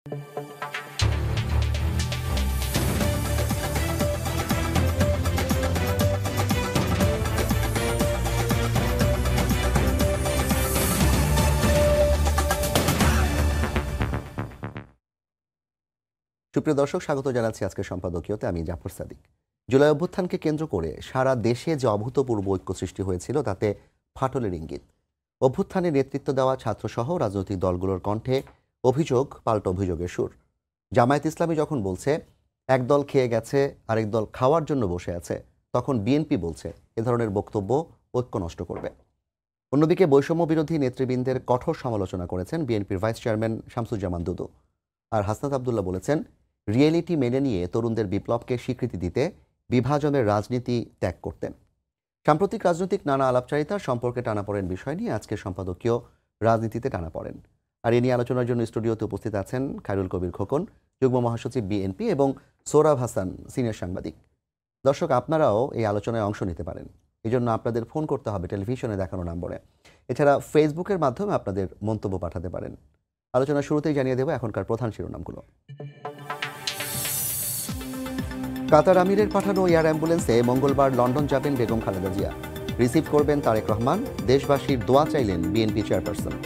সুপ্রিয় দর্শক, স্বাগত জানাচ্ছি আজকের সম্পাদকীয়তে। আমি জাফর সাদিক। জুলাই অভ্যুত্থানকে কেন্দ্র করে সারা দেশে যে অভূতপূর্ব ঐক্য সৃষ্টি হয়েছিল তাতে ফাটলের ইঙ্গিত। অভ্যুত্থানে নেতৃত্ব দেওয়া ছাত্রসহ রাজনৈতিক দলগুলোর কণ্ঠে অভিযোগ পাল্টা অভিযোগের সুর। জামায়াত ইসলামী যখন বলছে এক দল খেয়ে গেছে, আরেক দল খাওয়ার জন্য বসে আছে, তখন বিএনপি বলছে এ ধরনের বক্তব্য ঐক্য নষ্ট করবে। অন্যদিকে বৈষম্য বিরোধী নেতৃবৃন্দের কঠোর সমালোচনা করেছেন বিএনপির ভাইস চেয়ারম্যান শামসুজ্জামান দুদু। আর হাসনাত আবদুল্লাহ বলেছেন রিয়েলিটি মেনে নিয়ে তরুণদের বিপ্লবকে স্বীকৃতি দিতে বিভাজনের রাজনীতি ত্যাগ করতেন। সাম্প্রতিক রাজনৈতিক নানা আলাপচারিতার সম্পর্কে টানাপড়েন বিষয় নিয়ে আজকের সম্পাদকীয় রাজনীতিতে টানাপড়েন। আর এ নিয়ে আলোচনার জন্য স্টুডিওতে উপস্থিত আছেন খায়রুল কবির খোকন, যুগ্ম মহাসচিব বিএনপি, এবং সোহরাব হাসান, সিনিয়র সাংবাদিক। দর্শক, আপনারাও এই আলোচনায় অংশ নিতে পারেন। এই জন্য আপনাদের ফোন করতে হবে টেলিভিশনে দেখানো নম্বরে। এছাড়া ফেসবুকের মাধ্যমে আপনাদের মন্তব্য পাঠাতে পারেন। আলোচনা শুরুতেই জানিয়ে দেব এখনকার প্রধান শিরোনামগুলো। কাতার আমিরের পাঠানো এয়ার অ্যাম্বুলেন্সে মঙ্গলবার লন্ডন যাবেন বেগম খালেদা জিয়া। রিসিভ করবেন তারেক রহমান। দেশবাসীর দোয়া চাইলেন বিএনপি চেয়ারপারসন।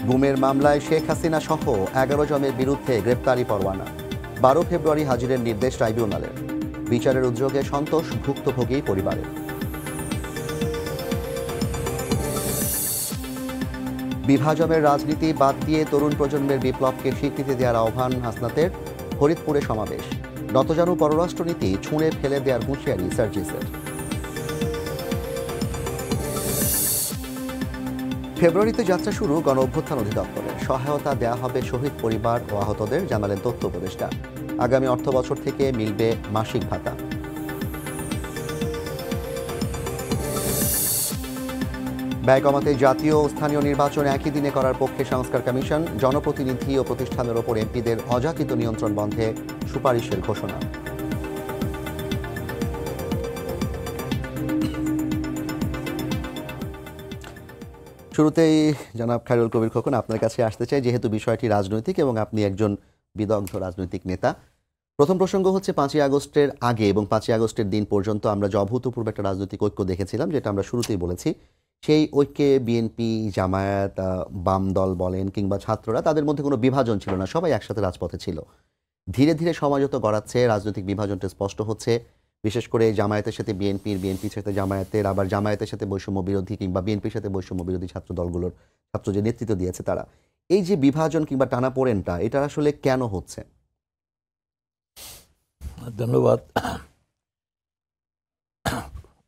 গুমের মামলায় শেখ হাসিনা সহ 11 জনের বিরুদ্ধে গ্রেপ্তারি পরোয়ানা। 12 ফেব্রুয়ারি হাজিরের নির্দেশ ট্রাইব্যুনালের। বিচারের উদ্যোগে সন্তোষ ভুক্তভোগী পরিবারের। বিভাজনের রাজনীতি বাদ দিয়ে তরুণ প্রজন্মের বিপ্লবকে স্বীকৃতি দেওয়ার আহ্বান হাসনাতের। ফরিদপুরে সমাবেশ। নতজানু পররাষ্ট্রনীতি ছুঁড়ে ফেলে দেওয়ার হুঁশিয়ারি সার্জিসের। ফেব্রুয়ারিতে যাত্রা শুরু গণ অভ্যুত্থান অধিদপ্তরের। সহায়তা দেয়া হবে শহীদ পরিবার ও আহতদের, জানালেন তথ্য উপদেষ্টা। আগামী অর্থবছর থেকে মিলবে মাসিক ভাতা। ব্যয় কমাতে জাতীয় ও স্থানীয় নির্বাচন একই দিনে করার পক্ষে সংস্কার কমিশন। জনপ্রতিনিধি ও প্রতিষ্ঠানের ওপর এমপিদের অযাচিত নিয়ন্ত্রণ বন্ধে সুপারিশের ঘোষণা। শুরুতেই জনাব খায়রুল কবির খোকন, আপনার কাছে আসতে চাই, যেহেতু বিষয়টি রাজনৈতিক এবং আপনি একজন বিদগ্ধ রাজনৈতিক নেতা। প্রথম প্রসঙ্গ হচ্ছে 5ই আগস্টের আগে এবং 5ই আগস্টের দিন পর্যন্ত আমরা যে অভূতপূর্ব একটা রাজনৈতিক ঐক্য দেখেছিলাম, যেটা আমরা শুরুতেই বলেছি, সেই ঐক্যে বিএনপি, জামায়াত, বাম দল বলেন কিংবা ছাত্ররা, তাদের মধ্যে কোনো বিভাজন ছিল না, সবাই একসাথে রাজপথে ছিল। ধীরে ধীরে সময় যত গড়াচ্ছে রাজনৈতিক বিভাজনটা স্পষ্ট হচ্ছে, বিশেষ করে জামায়াতের সাথে বিএনপির, বিএনপির সাথে জামায়াতের, আবার জামায়াতের সাথে বৈষম্য বিরোধী কিংবা বিএনপির সাথে বৈষম্য বিরোধী ছাত্র দলগুলোর ছাত্র যে নেতৃত্ব দিয়েছে তারা। এই যে বিভাজন কিংবা টানাপোড়েনটা, এটা আসলে কেন হচ্ছে? ধন্যবাদ।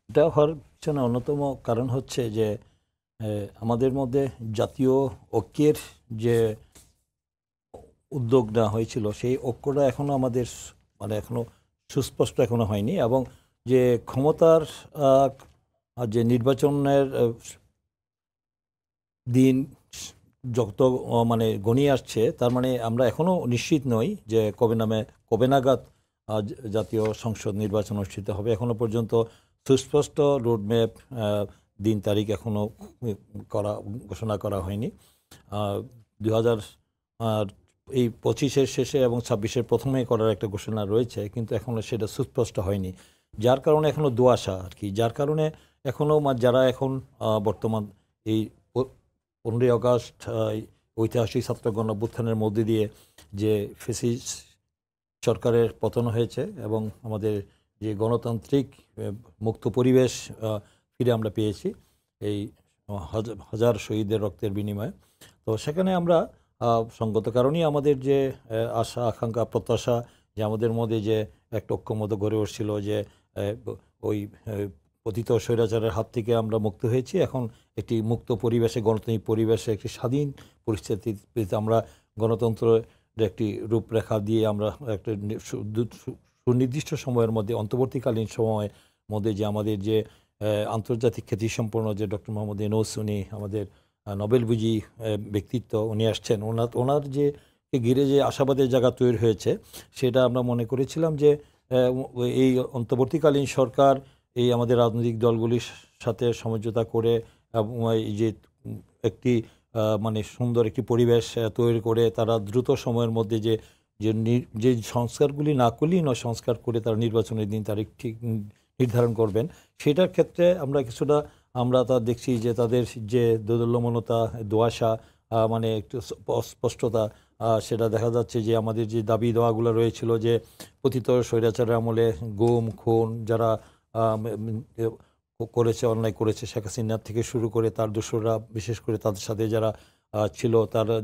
এটা হওয়ার পিছনে অন্যতম কারণ হচ্ছে যে আমাদের মধ্যে জাতীয় ঐক্যের যে উদ্যোগ নেওয়া হয়েছিল, সেই ঐক্যটা এখনো আমাদের এখনো সুস্পষ্ট এখনো হয়নি, এবং যে ক্ষমতার যে নির্বাচনের দিন যত গণিয়ে আসছে, তার আমরা এখনো নিশ্চিত নই যে কবে নাগাদ জাতীয় সংসদ নির্বাচন অনুষ্ঠিত হবে। এখনো পর্যন্ত সুস্পষ্ট রোডম্যাপ, দিন তারিখ এখনো ঘোষণা করা হয়নি। 2025-এর শেষে এবং 26-এর প্রথমে করার একটা ঘোষণা রয়েছে, কিন্তু এখনো সেটা সুস্পষ্ট হয়নি, যার কারণে এখনো দোআশা আর কি। যার কারণে এখনো যারা এখন বর্তমান এই 15ই আগস্ট ঐতিহাসিক ছাত্র গণ অভ্যুত্থানের মধ্যে দিয়ে যে ফ্যাসিস্ট সরকারের পতন হয়েছে এবং আমাদের যে গণতান্ত্রিক মুক্ত পরিবেশ ফিরে আমরা পেয়েছি এই হাজার শহীদের রক্তের বিনিময়ে, তো সেখানে আমরা সঙ্গত কারণেই আমাদের যে আশা, আকাঙ্ক্ষা, প্রত্যাশা, যে আমাদের মধ্যে যে একটা ঐক্যমত গড়ে উঠছিল, যে ওই পতিত স্বৈরাচারের হাত থেকে আমরা মুক্ত হয়েছি, এখন একটি মুক্ত পরিবেশে, গণতান্ত্রিক পরিবেশে, একটি স্বাধীন পরিস্থিতিতে আমরা গণতন্ত্রের একটি রূপরেখা দিয়ে আমরা একটা সুনির্দিষ্ট সময়ের মধ্যে, অন্তর্বর্তীকালীন সময়ের মধ্যে, যে আমাদের যে আন্তর্জাতিক খ্যাতিসম্পন্ন যে ডক্টর মোহাম্মদ ইউনূস, উনি আমাদের নোবেলবিজয়ী ব্যক্তিত্ব, উনি আসছেন, ওনার যে ঘিরে যে আশাবাদের জায়গা তৈরি হয়েছে, সেটা আমরা মনে করেছিলাম যে এই অন্তর্বর্তীকালীন সরকার এই আমাদের রাজনৈতিক দলগুলির সাথে সমঝোতা করে এবং এই যে একটি মানে সুন্দর একটি পরিবেশ তৈরি করে তারা দ্রুত সময়ের মধ্যে যে সংস্কারগুলি না করলেই নয়, সংস্কার করে তারা নির্বাচনের দিন তারিখ ঠিক নির্ধারণ করবেন, সেটার ক্ষেত্রে আমরা তা দেখছি যে তাদের যে দোদুল্যমনতা, দোয়াশা, মানে একটু অস্পষ্টতা, সেটা দেখা যাচ্ছে যে আমাদের যে দাবি দেওয়াগুলো রয়েছিল যে পতিত স্বৈরাচারের আমলে গুম খুন যারা করেছে, অন্যায় করেছে, শেখ হাসিনা থেকে শুরু করে তার দোসররা, বিশেষ করে তাদের সাথে যারা ছিল, তারা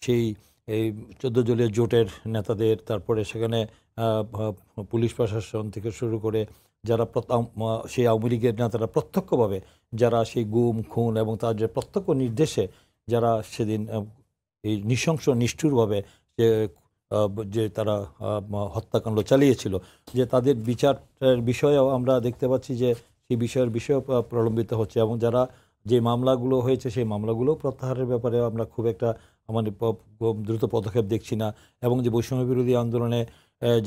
সেই এই 14 দলীয় জোটের নেতাদের, তারপরে সেখানে পুলিশ প্রশাসন থেকে শুরু করে যারা সেই আওয়ামী লীগের নেতারা প্রত্যক্ষভাবে যারা সেই গুম খুন এবং তাদের প্রত্যক্ষ নির্দেশে যারা সেদিন এই নৃশংস নিষ্ঠুরভাবে যে যে তারা হত্যাকাণ্ড চালিয়েছিল, যে তাদের বিচারের বিষয়েও আমরা দেখতে পাচ্ছি যে সেই বিষয়েও প্রলম্বিত হচ্ছে, এবং যারা যে মামলাগুলো হয়েছে সেই মামলাগুলো প্রত্যাহারের ব্যাপারে আমরা খুব একটা মানে দ্রুত পদক্ষেপ দেখছি না, এবং যে বৈষম্য বিরোধী আন্দোলনে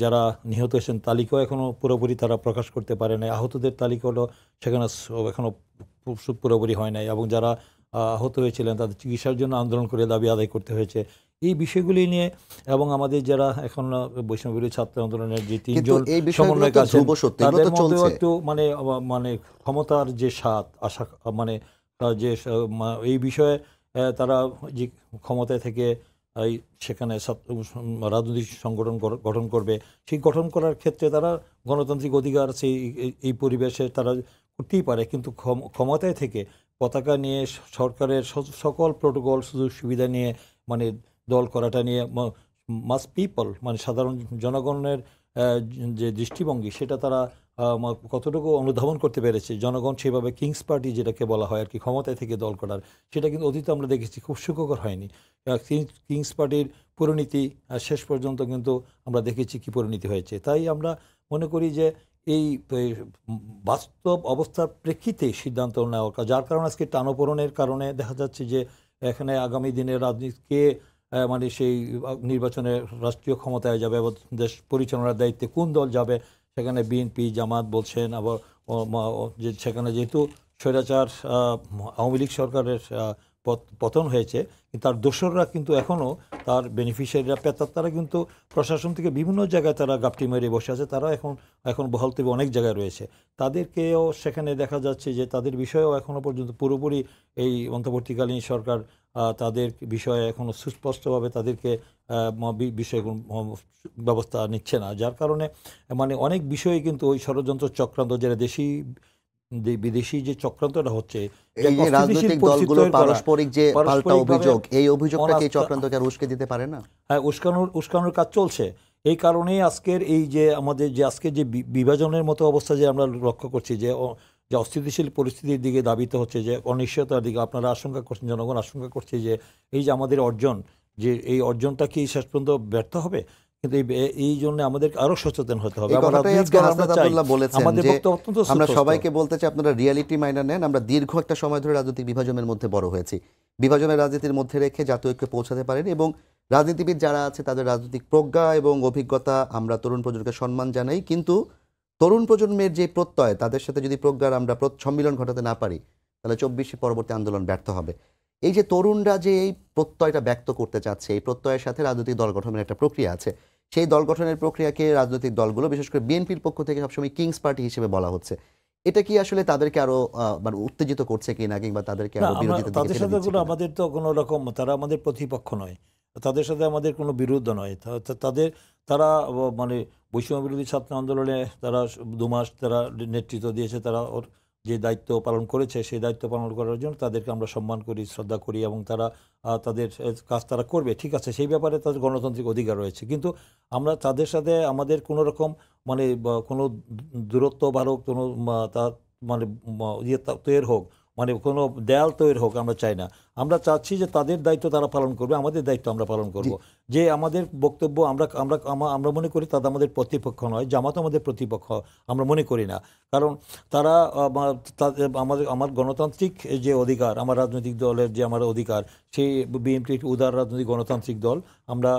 যারা নিহত হয়েছেন তালিকাও এখনও পুরোপুরি তারা প্রকাশ করতে পারে নাই, আহতদের তালিকাও সেখানে এখনও পুরোপুরি হয় নাই, এবং যারা আহত হয়েছিলেন তাদের চিকিৎসার জন্য আন্দোলন করে দাবি আদায় করতে হয়েছে। এই বিষয়গুলি নিয়ে এবং আমাদের যারা এখন বৈষম্য বিরোধী ছাত্র আন্দোলনের যে 3 জন সমন্বয়ক আছেন তাদের মধ্যেও একটু মানে মানে ক্ষমতার যে স্বাদ আশা, মানে যে এই বিষয়ে তারা যে ক্ষমতায় থেকে সেখানে রাজনৈতিক সংগঠন গঠন করবে, সেই গঠন করার ক্ষেত্রে তারা গণতান্ত্রিক অধিকার এই পরিবেশে তারা করতেই পারে, কিন্তু ক্ষমতায় থেকে পতাকা নিয়ে সরকারের সকল প্রোটোকল সুযোগ সুবিধা নিয়ে মানে দল করাটা নিয়ে মাস পিপল মানে সাধারণ জনগণের যে দৃষ্টিভঙ্গি সেটা তারা কতটুকু অনুধাবন করতে পেরেছে। জনগণ সেভাবে কিংস পার্টি যেটাকে বলা হয় আর কি, ক্ষমতায় থেকে দল করার, সেটা কিন্তু অতীতে আমরা দেখেছি খুব সুখকর হয়নি। কিংস পার্টির পরিণতি শেষ পর্যন্ত কিন্তু আমরা দেখেছি কি পরিণতি হয়েছে। তাই আমরা মনে করি যে এই বাস্তব অবস্থার প্রেক্ষিতে সিদ্ধান্ত নেওয়া, যার কারণে আজকে টানাপোড়েনের কারণে দেখা যাচ্ছে যে এখানে আগামী দিনের রাজনীতিকে মানে সেই নির্বাচনে রাষ্ট্রীয় ক্ষমতায় যাবে এবং দেশ পরিচালনার দায়িত্বে কোন দল যাবে, সেখানে বিএনপি জামাত বলছেন, আবার সেখানে যেহেতু স্বৈরাচার আওয়ামী লীগ সরকারের পতন হয়েছে, তার দোসররা কিন্তু এখনও তার বেনিফিশিয়ারিরা তারা কিন্তু প্রশাসন থেকে বিভিন্ন জায়গায় তারা গাপটি মেরে বসে আছে, তারা এখন বহাল তবে অনেক জায়গায় রয়েছে, তাদেরকেও সেখানে দেখা যাচ্ছে যে তাদের বিষয়েও এখনও পর্যন্ত পুরোপুরি এই অন্তর্বর্তীকালীন সরকার তাদের বিষয়ে এখনও সুস্পষ্টভাবে তাদেরকে বিষয়ে ব্যবস্থা নিচ্ছে না, যার কারণে মানে অনেক বিষয়ে কিন্তু ওই ষড়যন্ত্র চক্রান্ত যারা বিদেশি যে চক্রান্তটা হচ্ছে, এই যে রাজনৈতিক দলগুলোর পারস্পরিক যে পাল্টা অভিযোগ, এই অভিযোগটাকে চক্রান্তকে উস্কে দিতে পারে না? হ্যাঁ, উস্কানোর কাজ চলছে। এই কারণেই আজকের এই যে আমাদের যে আজকের যে বিভাজনের মতো অবস্থা যে আমরা লক্ষ্য করছি, যে অস্থিতিশীল পরিস্থিতির দিকে ধাবিত হচ্ছে, যে অনিশ্চয়তার দিকে আপনারা আশঙ্কা করছেন, জনগণ আশঙ্কা করছে যে এই যে আমাদের অর্জন, যে এই অর্জনটা কি শেষ পর্যন্ত ব্যর্থ হবে, কিন্তু এই জন্য আমাদের আরো সচেতন হতে হবে। আমরা সবাইকে বলতে চাই আপনারা রিয়ালিটি মাইন্ড নেন। আমরা দীর্ঘ একটা সময় ধরে রাজনৈতিক বিভাজনের মধ্যে বড় হয়েছি, বিভাজনের রাজনীতির মধ্যে রেখে জাতীয় ঐক্যে পৌঁছাতে পারেন, এবং রাজনীতিবিদ যারা আছে তাদের রাজনৈতিক প্রজ্ঞা এবং অভিজ্ঞতা আমরা তরুণ প্রজন্মকে সম্মান জানাই, কিন্তু তরুণ প্রজন্মের যে প্রত্যয়, তাদের সাথে যদি প্রজ্ঞার আমরা সম্মিলন ঘটাতে না পারি তাহলে 24 পরবর্তী আন্দোলন ব্যর্থ হবে। এই যে তরুণরা যে এই প্রত্যয়টা ব্যক্ত করতে চাচ্ছে, এই প্রত্যয়ের সাথে রাজনৈতিক দল গঠনের একটা প্রক্রিয়া আছে, সেই দল গঠনের প্রক্রিয়াকে রাজনৈতিক দলগুলো বিশেষ করে বিএনপির পক্ষ থেকে সবসময় কিংস পার্টি হিসেবে বলা হচ্ছে। এটা কি আসলে তাদেরকে আরো মানে উত্তেজিত করছে কিনা, কিংবা তাদেরকে আরো বিরোধিতা তাদের সাথে আমাদের তো কোনো রকম, তারা আমাদের প্রতিপক্ষ নয়, তাদের সাথে আমাদের কোনো বিরোধ নয়, তারা মানে বৈষম্য বিরোধী ছাত্র আন্দোলনে তারা 2 মাস তারা নেতৃত্ব দিয়েছে, তারা ওর যে দায়িত্ব পালন করেছে সেই দায়িত্ব পালন করার জন্য তাদেরকে আমরা সম্মান করি, শ্রদ্ধা করি, এবং তারা তাদের কাজ তারা করবে, ঠিক আছে, সেই ব্যাপারে তাদের গণতান্ত্রিক অধিকার রয়েছে। কিন্তু আমরা তাদের সাথে আমাদের কোনো রকম মানে কোনো দূরত্ব বাড়ুক, কোনো তার মানে ইয়ে তৈরি হোক, মানে কোনো দেয়াল তৈরি হোক আমরা চাই না। আমরা চাচ্ছি যে তাদের দায়িত্ব তারা পালন করবে, আমাদের দায়িত্ব আমরা পালন করব। যে আমাদের বক্তব্য আমরা আমরা আমরা মনে করি তাদের আমাদের প্রতিপক্ষ নয়, জামাত আমাদের প্রতিপক্ষ আমরা মনে করি না। কারণ তারা আমার গণতান্ত্রিক যে অধিকার, আমার রাজনৈতিক দলের যে আমার অধিকার, সেই বিএনপি একটি উদার রাজনৈতিক গণতান্ত্রিক দল। আমরা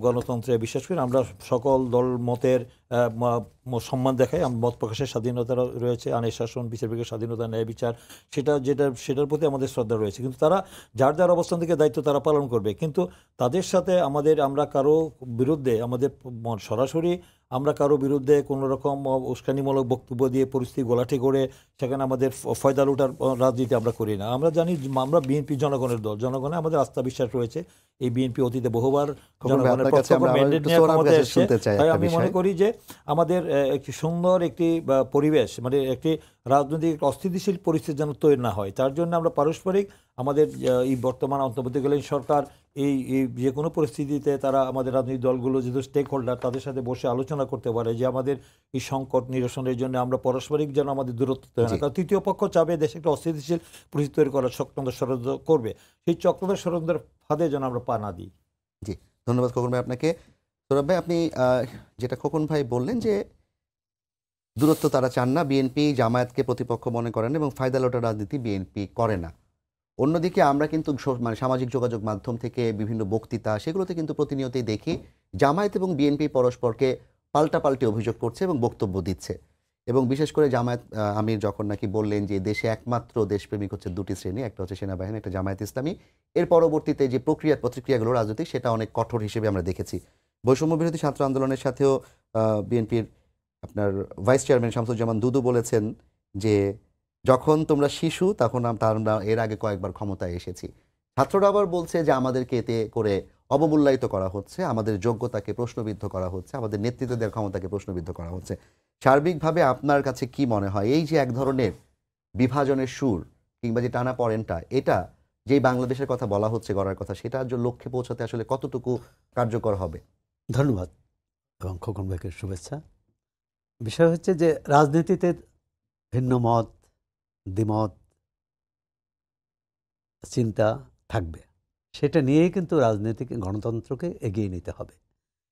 গণতন্ত্রে বিশ্বাস করি। আমরা সকল দল মতের সম্মান দেখাই। মত প্রকাশের স্বাধীনতা রয়েছে, আইনের শাসন, বিচার বিভাগের স্বাধীনতা, ন্যায় বিচার, সেটার প্রতি আমাদের শ্রদ্ধা রয়েছে। কিন্তু তারা যার যার অবস্থান থেকে দায়িত্ব তারা পালন করবে। কিন্তু তাদের সাথে আমরা কারো বিরুদ্ধে সরাসরি আমরা কারো বিরুদ্ধে কোনো রকম উস্কানিমূলক বক্তব্য দিয়ে পরিস্থিতি গোলাটি করে সেখানে আমাদের ফয়দা লুটার রাজনীতি আমরা করি না। আমরা জানি আমরা বিএনপি জনগণের দল, জনগণে আমাদের আস্থা বিশ্বাস রয়েছে। এই বিএনপি অতীতে বহুবার জনগণের ম্যান্ডেট নিয়ে ক্ষমতায় এসেছে। তাই আমি মনে করি যে আমাদের একটি সুন্দর একটি পরিবেশ, মানে একটি রাজনৈতিক অস্থিতিশীল পরিস্থিতি যেন তৈরি না হয়, তার জন্য আমরা পারস্পরিক আমাদের এই বর্তমান অন্তর্বর্তীকালীন সরকার এই যে কোনো পরিস্থিতিতে তারা আমাদের রাজনৈতিক দলগুলো যেহেতু স্টেক হোল্ডার, তাদের সাথে বসে আলোচনা করতে পারে যে আমাদের এই সংকট নিরসনের জন্য আমরা পারস্পরিক যেন আমাদের দূরত্ব তৈরি হয়। কারণ তৃতীয় পক্ষ চাবে দেশে একটা অস্থিতিশীল পরিস্থিতি তৈরি করার চক্রান্ত ষড়যন্ত্র করবে, সেই চক্রান্ত ষড়যন্ত্রের ফাঁদে যেন আমরা পা না দিই। জি, ধন্যবাদ খোকন ভাই আপনাকে। সৌরভ ভাই, আপনি যেটা খোকন ভাই বললেন যে দূরত্ব তারা চান না, বিএনপি জামায়াতকে প্রতিপক্ষ মনে করেন এবং ফায়দা লোটার রাজনীতি বিএনপি করে না। অন্যদিকে আমরা কিন্তু মানে সামাজিক যোগাযোগ মাধ্যম থেকে বিভিন্ন বক্তৃতা, সেগুলোতে কিন্তু প্রতিনিয়তই দেখি জামায়াত এবং বিএনপি পরস্পরকে পাল্টাপাল্টি অভিযোগ করছে এবং বক্তব্য দিচ্ছে। এবং বিশেষ করে জামায়াত আমির যখন নাকি বললেন যে দেশে একমাত্র দেশপ্রেমিক হচ্ছে দুটি শ্রেণী, একটা হচ্ছে সেনাবাহিনী, একটা জামায়াত ইসলামী, এর পরবর্তীতে যে প্রতিক্রিয়াগুলো রাজনৈতিক সেটা অনেক কঠোর হিসেবে আমরা দেখেছি। বৈষম্য বিরোধী ছাত্র আন্দোলনের সাথেও বিএনপির আপনার ভাইস চেয়ারম্যান শামসুজ্জামান দুদু বলেছেন যে যখন তোমরা শিশু তখন আমরা এর আগে কয়েকবার ক্ষমতায় এসেছি। ছাত্ররা আবার বলছে যে আমাদেরকে এতে করে অবমূল্যায়িত করা হচ্ছে, আমাদের যোগ্যতাকে প্রশ্নবিদ্ধ করা হচ্ছে, আমাদের নেতৃত্ব দেওয়ার ক্ষমতাকে প্রশ্নবিদ্ধ করা হচ্ছে। সার্বিকভাবে আপনার কাছে কি মনে হয় এই যে এক ধরনের বিভাজনের সুর কিংবা যে টানা পড়েনটা, এটা যেই বাংলাদেশের কথা বলা হচ্ছে গড়ার কথা, সেটার লক্ষ্যে পৌঁছাতে আসলে কতটুকু কার্যকর হবে? ধন্যবাদ এবং খোকন ভাইকে শুভেচ্ছা। বিষয় হচ্ছে যে রাজনীতিতে ভিন্ন মত, দ্বিমত, চিন্তা থাকবে, সেটা নিয়েই কিন্তু রাজনৈতিক গণতন্ত্রকে এগিয়ে নিতে হবে।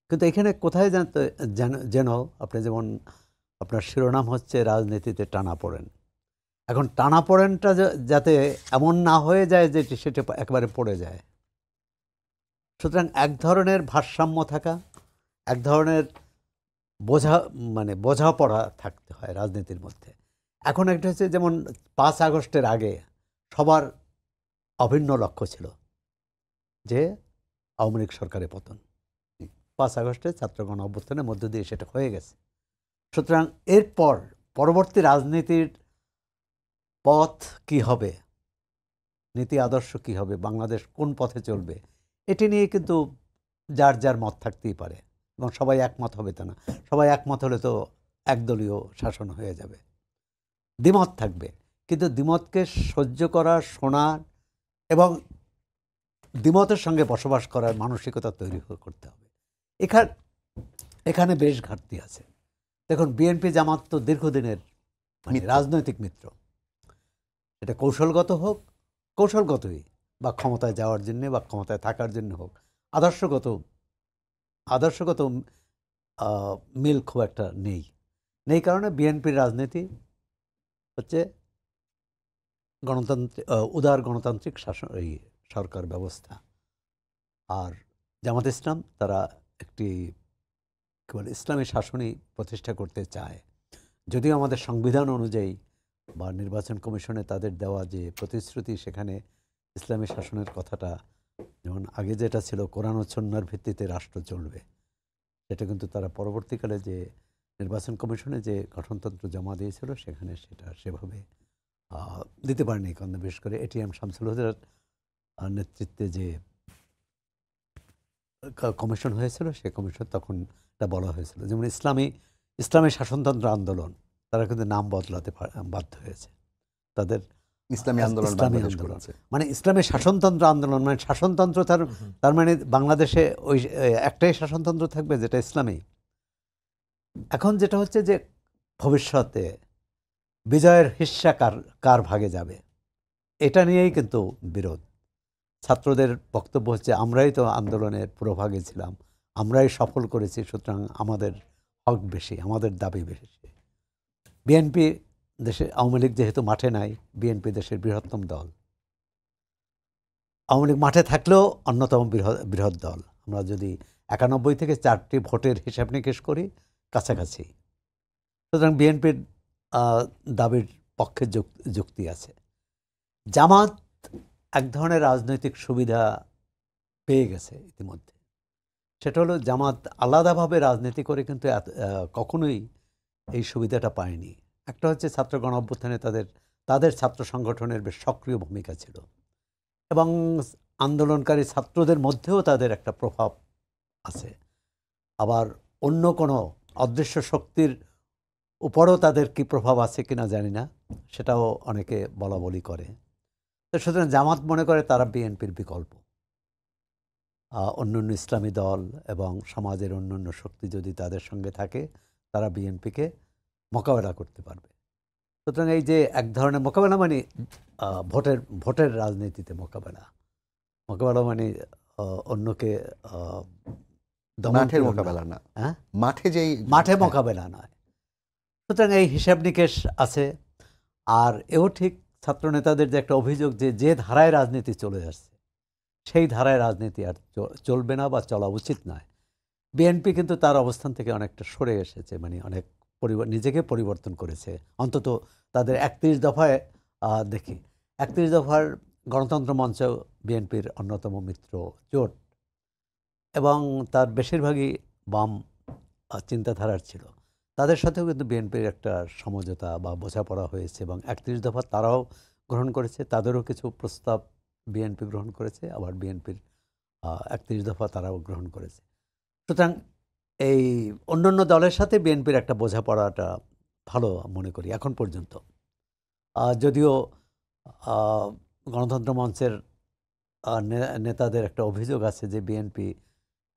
কিন্তু এখানে কোথায় যেন আপনি যেমন আপনার শিরোনাম হচ্ছে রাজনীতিতে টানাপোড়েন। এখন টানাপোড়েনটা যাতে এমন না হয়ে যায় যে সেটা একেবারে পড়ে যায়, সুতরাং এক ধরনের ভারসাম্য থাকা, এক ধরনের বোঝাপড়া থাকতে হয় রাজনীতির মধ্যে। এখন একটা হচ্ছে যেমন 5 আগস্টের আগে সবার অভিন্ন লক্ষ্য ছিল যে আওয়ামী লীগ সরকারের পতন। 5 আগস্টে ছাত্রগণ অভ্যুত্থানের মধ্য দিয়ে সেটা হয়ে গেছে। সুতরাং এরপর পরবর্তী রাজনীতির পথ কি হবে, নীতি আদর্শ কি হবে, বাংলাদেশ কোন পথে চলবে, এটি নিয়ে কিন্তু যার যার মত থাকতেই পারে এবং সবাই একমত হবে তা না। সবাই একমত হলে তো একদলীয় শাসন হয়ে যাবে। দ্বিমত থাকবে, কিন্তু দ্বিমতকে সহ্য করা, শোনার এবং দ্বিমতের সঙ্গে বসবাস করার মানসিকতা তৈরি করতে হবে। এখানে বেশ ঘাটতি আছে। দেখুন, বিএনপি জামাত তো দীর্ঘদিনের রাজনৈতিক মিত্র, এটা কৌশলগতই বা ক্ষমতায় যাওয়ার জন্য বা ক্ষমতায় থাকার জন্য হোক, আদর্শগত মিল খুব একটা নেই কারণে বিএনপির রাজনীতি হচ্ছে উদার গণতান্ত্রিক শাসন, এই সরকার ব্যবস্থা। আর জামাত ইসলাম তারা একটি ইসলামী শাসনই প্রতিষ্ঠা করতে চায়। যদিও আমাদের সংবিধান অনুযায়ী বা নির্বাচন কমিশনে তাদের দেওয়া যে প্রতিশ্রুতি, সেখানে ইসলামী শাসনের কথাটা, যেমন আগে যেটা ছিল কোরআন ও সুন্নাহর ভিত্তিতে রাষ্ট্র চলবে, সেটা কিন্তু তারা পরবর্তীকালে যে নির্বাচন কমিশনে যে গঠনতন্ত্র জমা দিয়েছিল সেখানে সেটা সেভাবে দিতে পারেনি। কারণ বিশেষ করে এটিএম শামসুল হুদার নেতৃত্বে যে কমিশন হয়েছিল, সেই কমিশন তখন এটা বলা হয়েছিল, যেমন ইসলামী শাসনতন্ত্র আন্দোলন, তারা কিন্তু নাম বদলাতে বাধ্য হয়েছে। তাদের ইসলামী আন্দোলন, মানে ইসলামী শাসনতন্ত্র আন্দোলন, মানে শাসনতন্ত্র তার মানে বাংলাদেশে ওই একটাই শাসনতন্ত্র থাকবে যেটা ইসলামী। এখন যেটা হচ্ছে যে ভবিষ্যতে বিজয়ের হিস্সা কার ভাগে যাবে, এটা নিয়েই কিন্তু বিরোধ। ছাত্রদের বক্তব্য হচ্ছে আমরাই তো আন্দোলনের পুরোভাগে ছিলাম, আমরাই সফল করেছি, সুতরাং আমাদের হক বেশি, আমাদের দাবি বেশি। বিএনপি দেশে, আওয়ামী লীগ যেহেতু মাঠে নাই, বিএনপি দেশের বৃহত্তম দল, আওয়ামী লীগ মাঠে থাকলেও অন্যতম বৃহৎ দল। আমরা যদি 91 থেকে 4টি ভোটের হিসাব নিকেশ করি, কাছাকাছি। সুতরাং বিএনপির দাবির পক্ষে যুক্তি আছে। জামাত এক ধরনের রাজনৈতিক সুবিধা পেয়ে গেছে ইতিমধ্যে। সেটা হলো জামাত আলাদাভাবে রাজনীতি করে কিন্তু কখনোই এই সুবিধাটা পায়নি। একটা হচ্ছে ছাত্র গণ অভ্যুত্থানে তাদের ছাত্র সংগঠনের বেশ সক্রিয় ভূমিকা ছিল, এবং আন্দোলনকারী ছাত্রদের মধ্যেও তাদের একটা প্রভাব আছে। আবার অন্য কোনো অদৃশ্য শক্তির উপরও তাদের কি প্রভাব আছে কিনা জানি না, সেটাও অনেকে বলা বলি করে। তো সুতরাং জামাত মনে করে তারা বিএনপির বিকল্প। অন্যান্য ইসলামী দল এবং সমাজের অন্যান্য শক্তি যদি তাদের সঙ্গে থাকে, তারা বিএনপিকে মোকাবেলা করতে পারবে। সুতরাং এই যে এক ধরনের মোকাবেলা, মানে ভোটের রাজনীতিতে মোকাবেলা মানে অন্যকে মাঠের মোকাবেলা না, হ্যাঁ, মাঠে মোকাবেলা নয়। সুতরাং এই হিসাব নিকেশ আছে। আর এও ঠিক, ছাত্র নেতাদের যে একটা অভিযোগ যে ধারায় রাজনীতি চলে আসছে, সেই ধারায় রাজনীতি আর চলবে না বা চলা উচিত নয়। বিএনপি কিন্তু তার অবস্থান থেকে অনেকটা সরে এসেছে, মানে অনেক নিজেকে পরিবর্তন করেছে। অন্তত তাদের 31 দফায় দেখি, 31 দফার গণতন্ত্র মঞ্চ বিএনপির অন্যতম মিত্র জোট, এবং তার বেশিরভাগই বাম চিন্তাধারার ছিল। তাদের সাথেও কিন্তু বিএনপির একটা সমঝোতা বা বোঝাপড়া হয়েছে, এবং 31 দফা তারাও গ্রহণ করেছে, তাদেরও কিছু প্রস্তাব বিএনপি গ্রহণ করেছে, আবার বিএনপির 31 দফা তারাও গ্রহণ করেছে। সুতরাং এই অন্যান্য দলের সাথে বিএনপির একটা বোঝাপড়াটা ভালো মনে করি এখন পর্যন্ত। যদিও গণতন্ত্র মঞ্চের নেতাদের একটা অভিযোগ আছে যে বিএনপি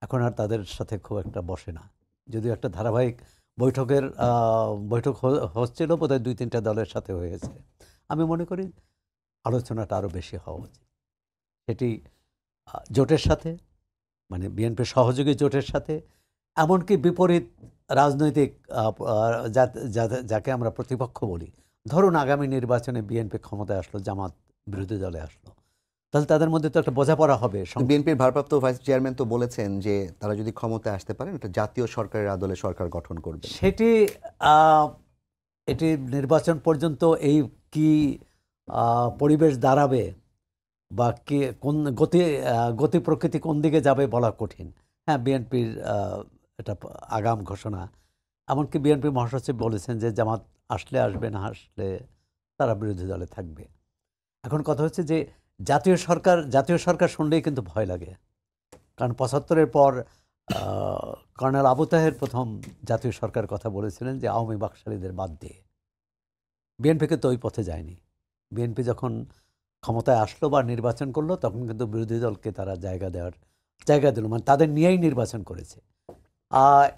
এখন আর তাদের সাথে খুব একটা বসে না। যদিও একটা ধারাবাহিক বৈঠক হচ্ছিল, বোধহয় 2-3টা দলের সাথে হয়েছে। আমি মনে করি আলোচনাটা আরও বেশি হওয়া উচিত। সেটি জোটের সাথে, মানে বিএনপির সহযোগী জোটের সাথে, এমনকি বিপরীত রাজনৈতিক যাকে আমরা প্রতিপক্ষ বলি। ধরুন আগামী নির্বাচনে বিএনপি ক্ষমতায় আসলো, জামাত বিরোধী দলে আসলো, তাহলে তাদের মধ্যে তো একটা বোঝাপড়া হবে। বিএনপির ভারপ্রাপ্ত ভাইস চেয়ারম্যান তো বলেছেন যে তারা যদি ক্ষমতায় আসতে পারেন, একটা জাতীয় সরকারের আদলে সরকার গঠন করবে। এটি নির্বাচন পর্যন্ত এই কি পরিবেশ দাঁড়াবে বা কি কোন গতি প্রকৃতি কোন দিকে যাবে বলা কঠিন। হ্যাঁ, বিএনপির এটা আগাম ঘোষণা। এমনকি বিএনপি মহাসচিব বলেছেন যে জামাত আসলে আসবে, না আসলে তারা বিরোধী দলে থাকবে। এখন কথা হচ্ছে যে জাতীয় সরকার শুনলেই কিন্তু ভয় লাগে, কারণ 75-এর পর কর্নেল আবু তাহের প্রথম জাতীয় সরকার কথা বলেছিলেন যে আওয়ামী বাকশালীদের বাদ দিয়ে। বিএনপিকে তো ওই পথে যায়নি। বিএনপি যখন ক্ষমতায় আসলো বা নির্বাচন করলো, তখন কিন্তু বিরোধী দলকে তারা জায়গা দিল, মানে তাদের নিয়েই নির্বাচন করেছে।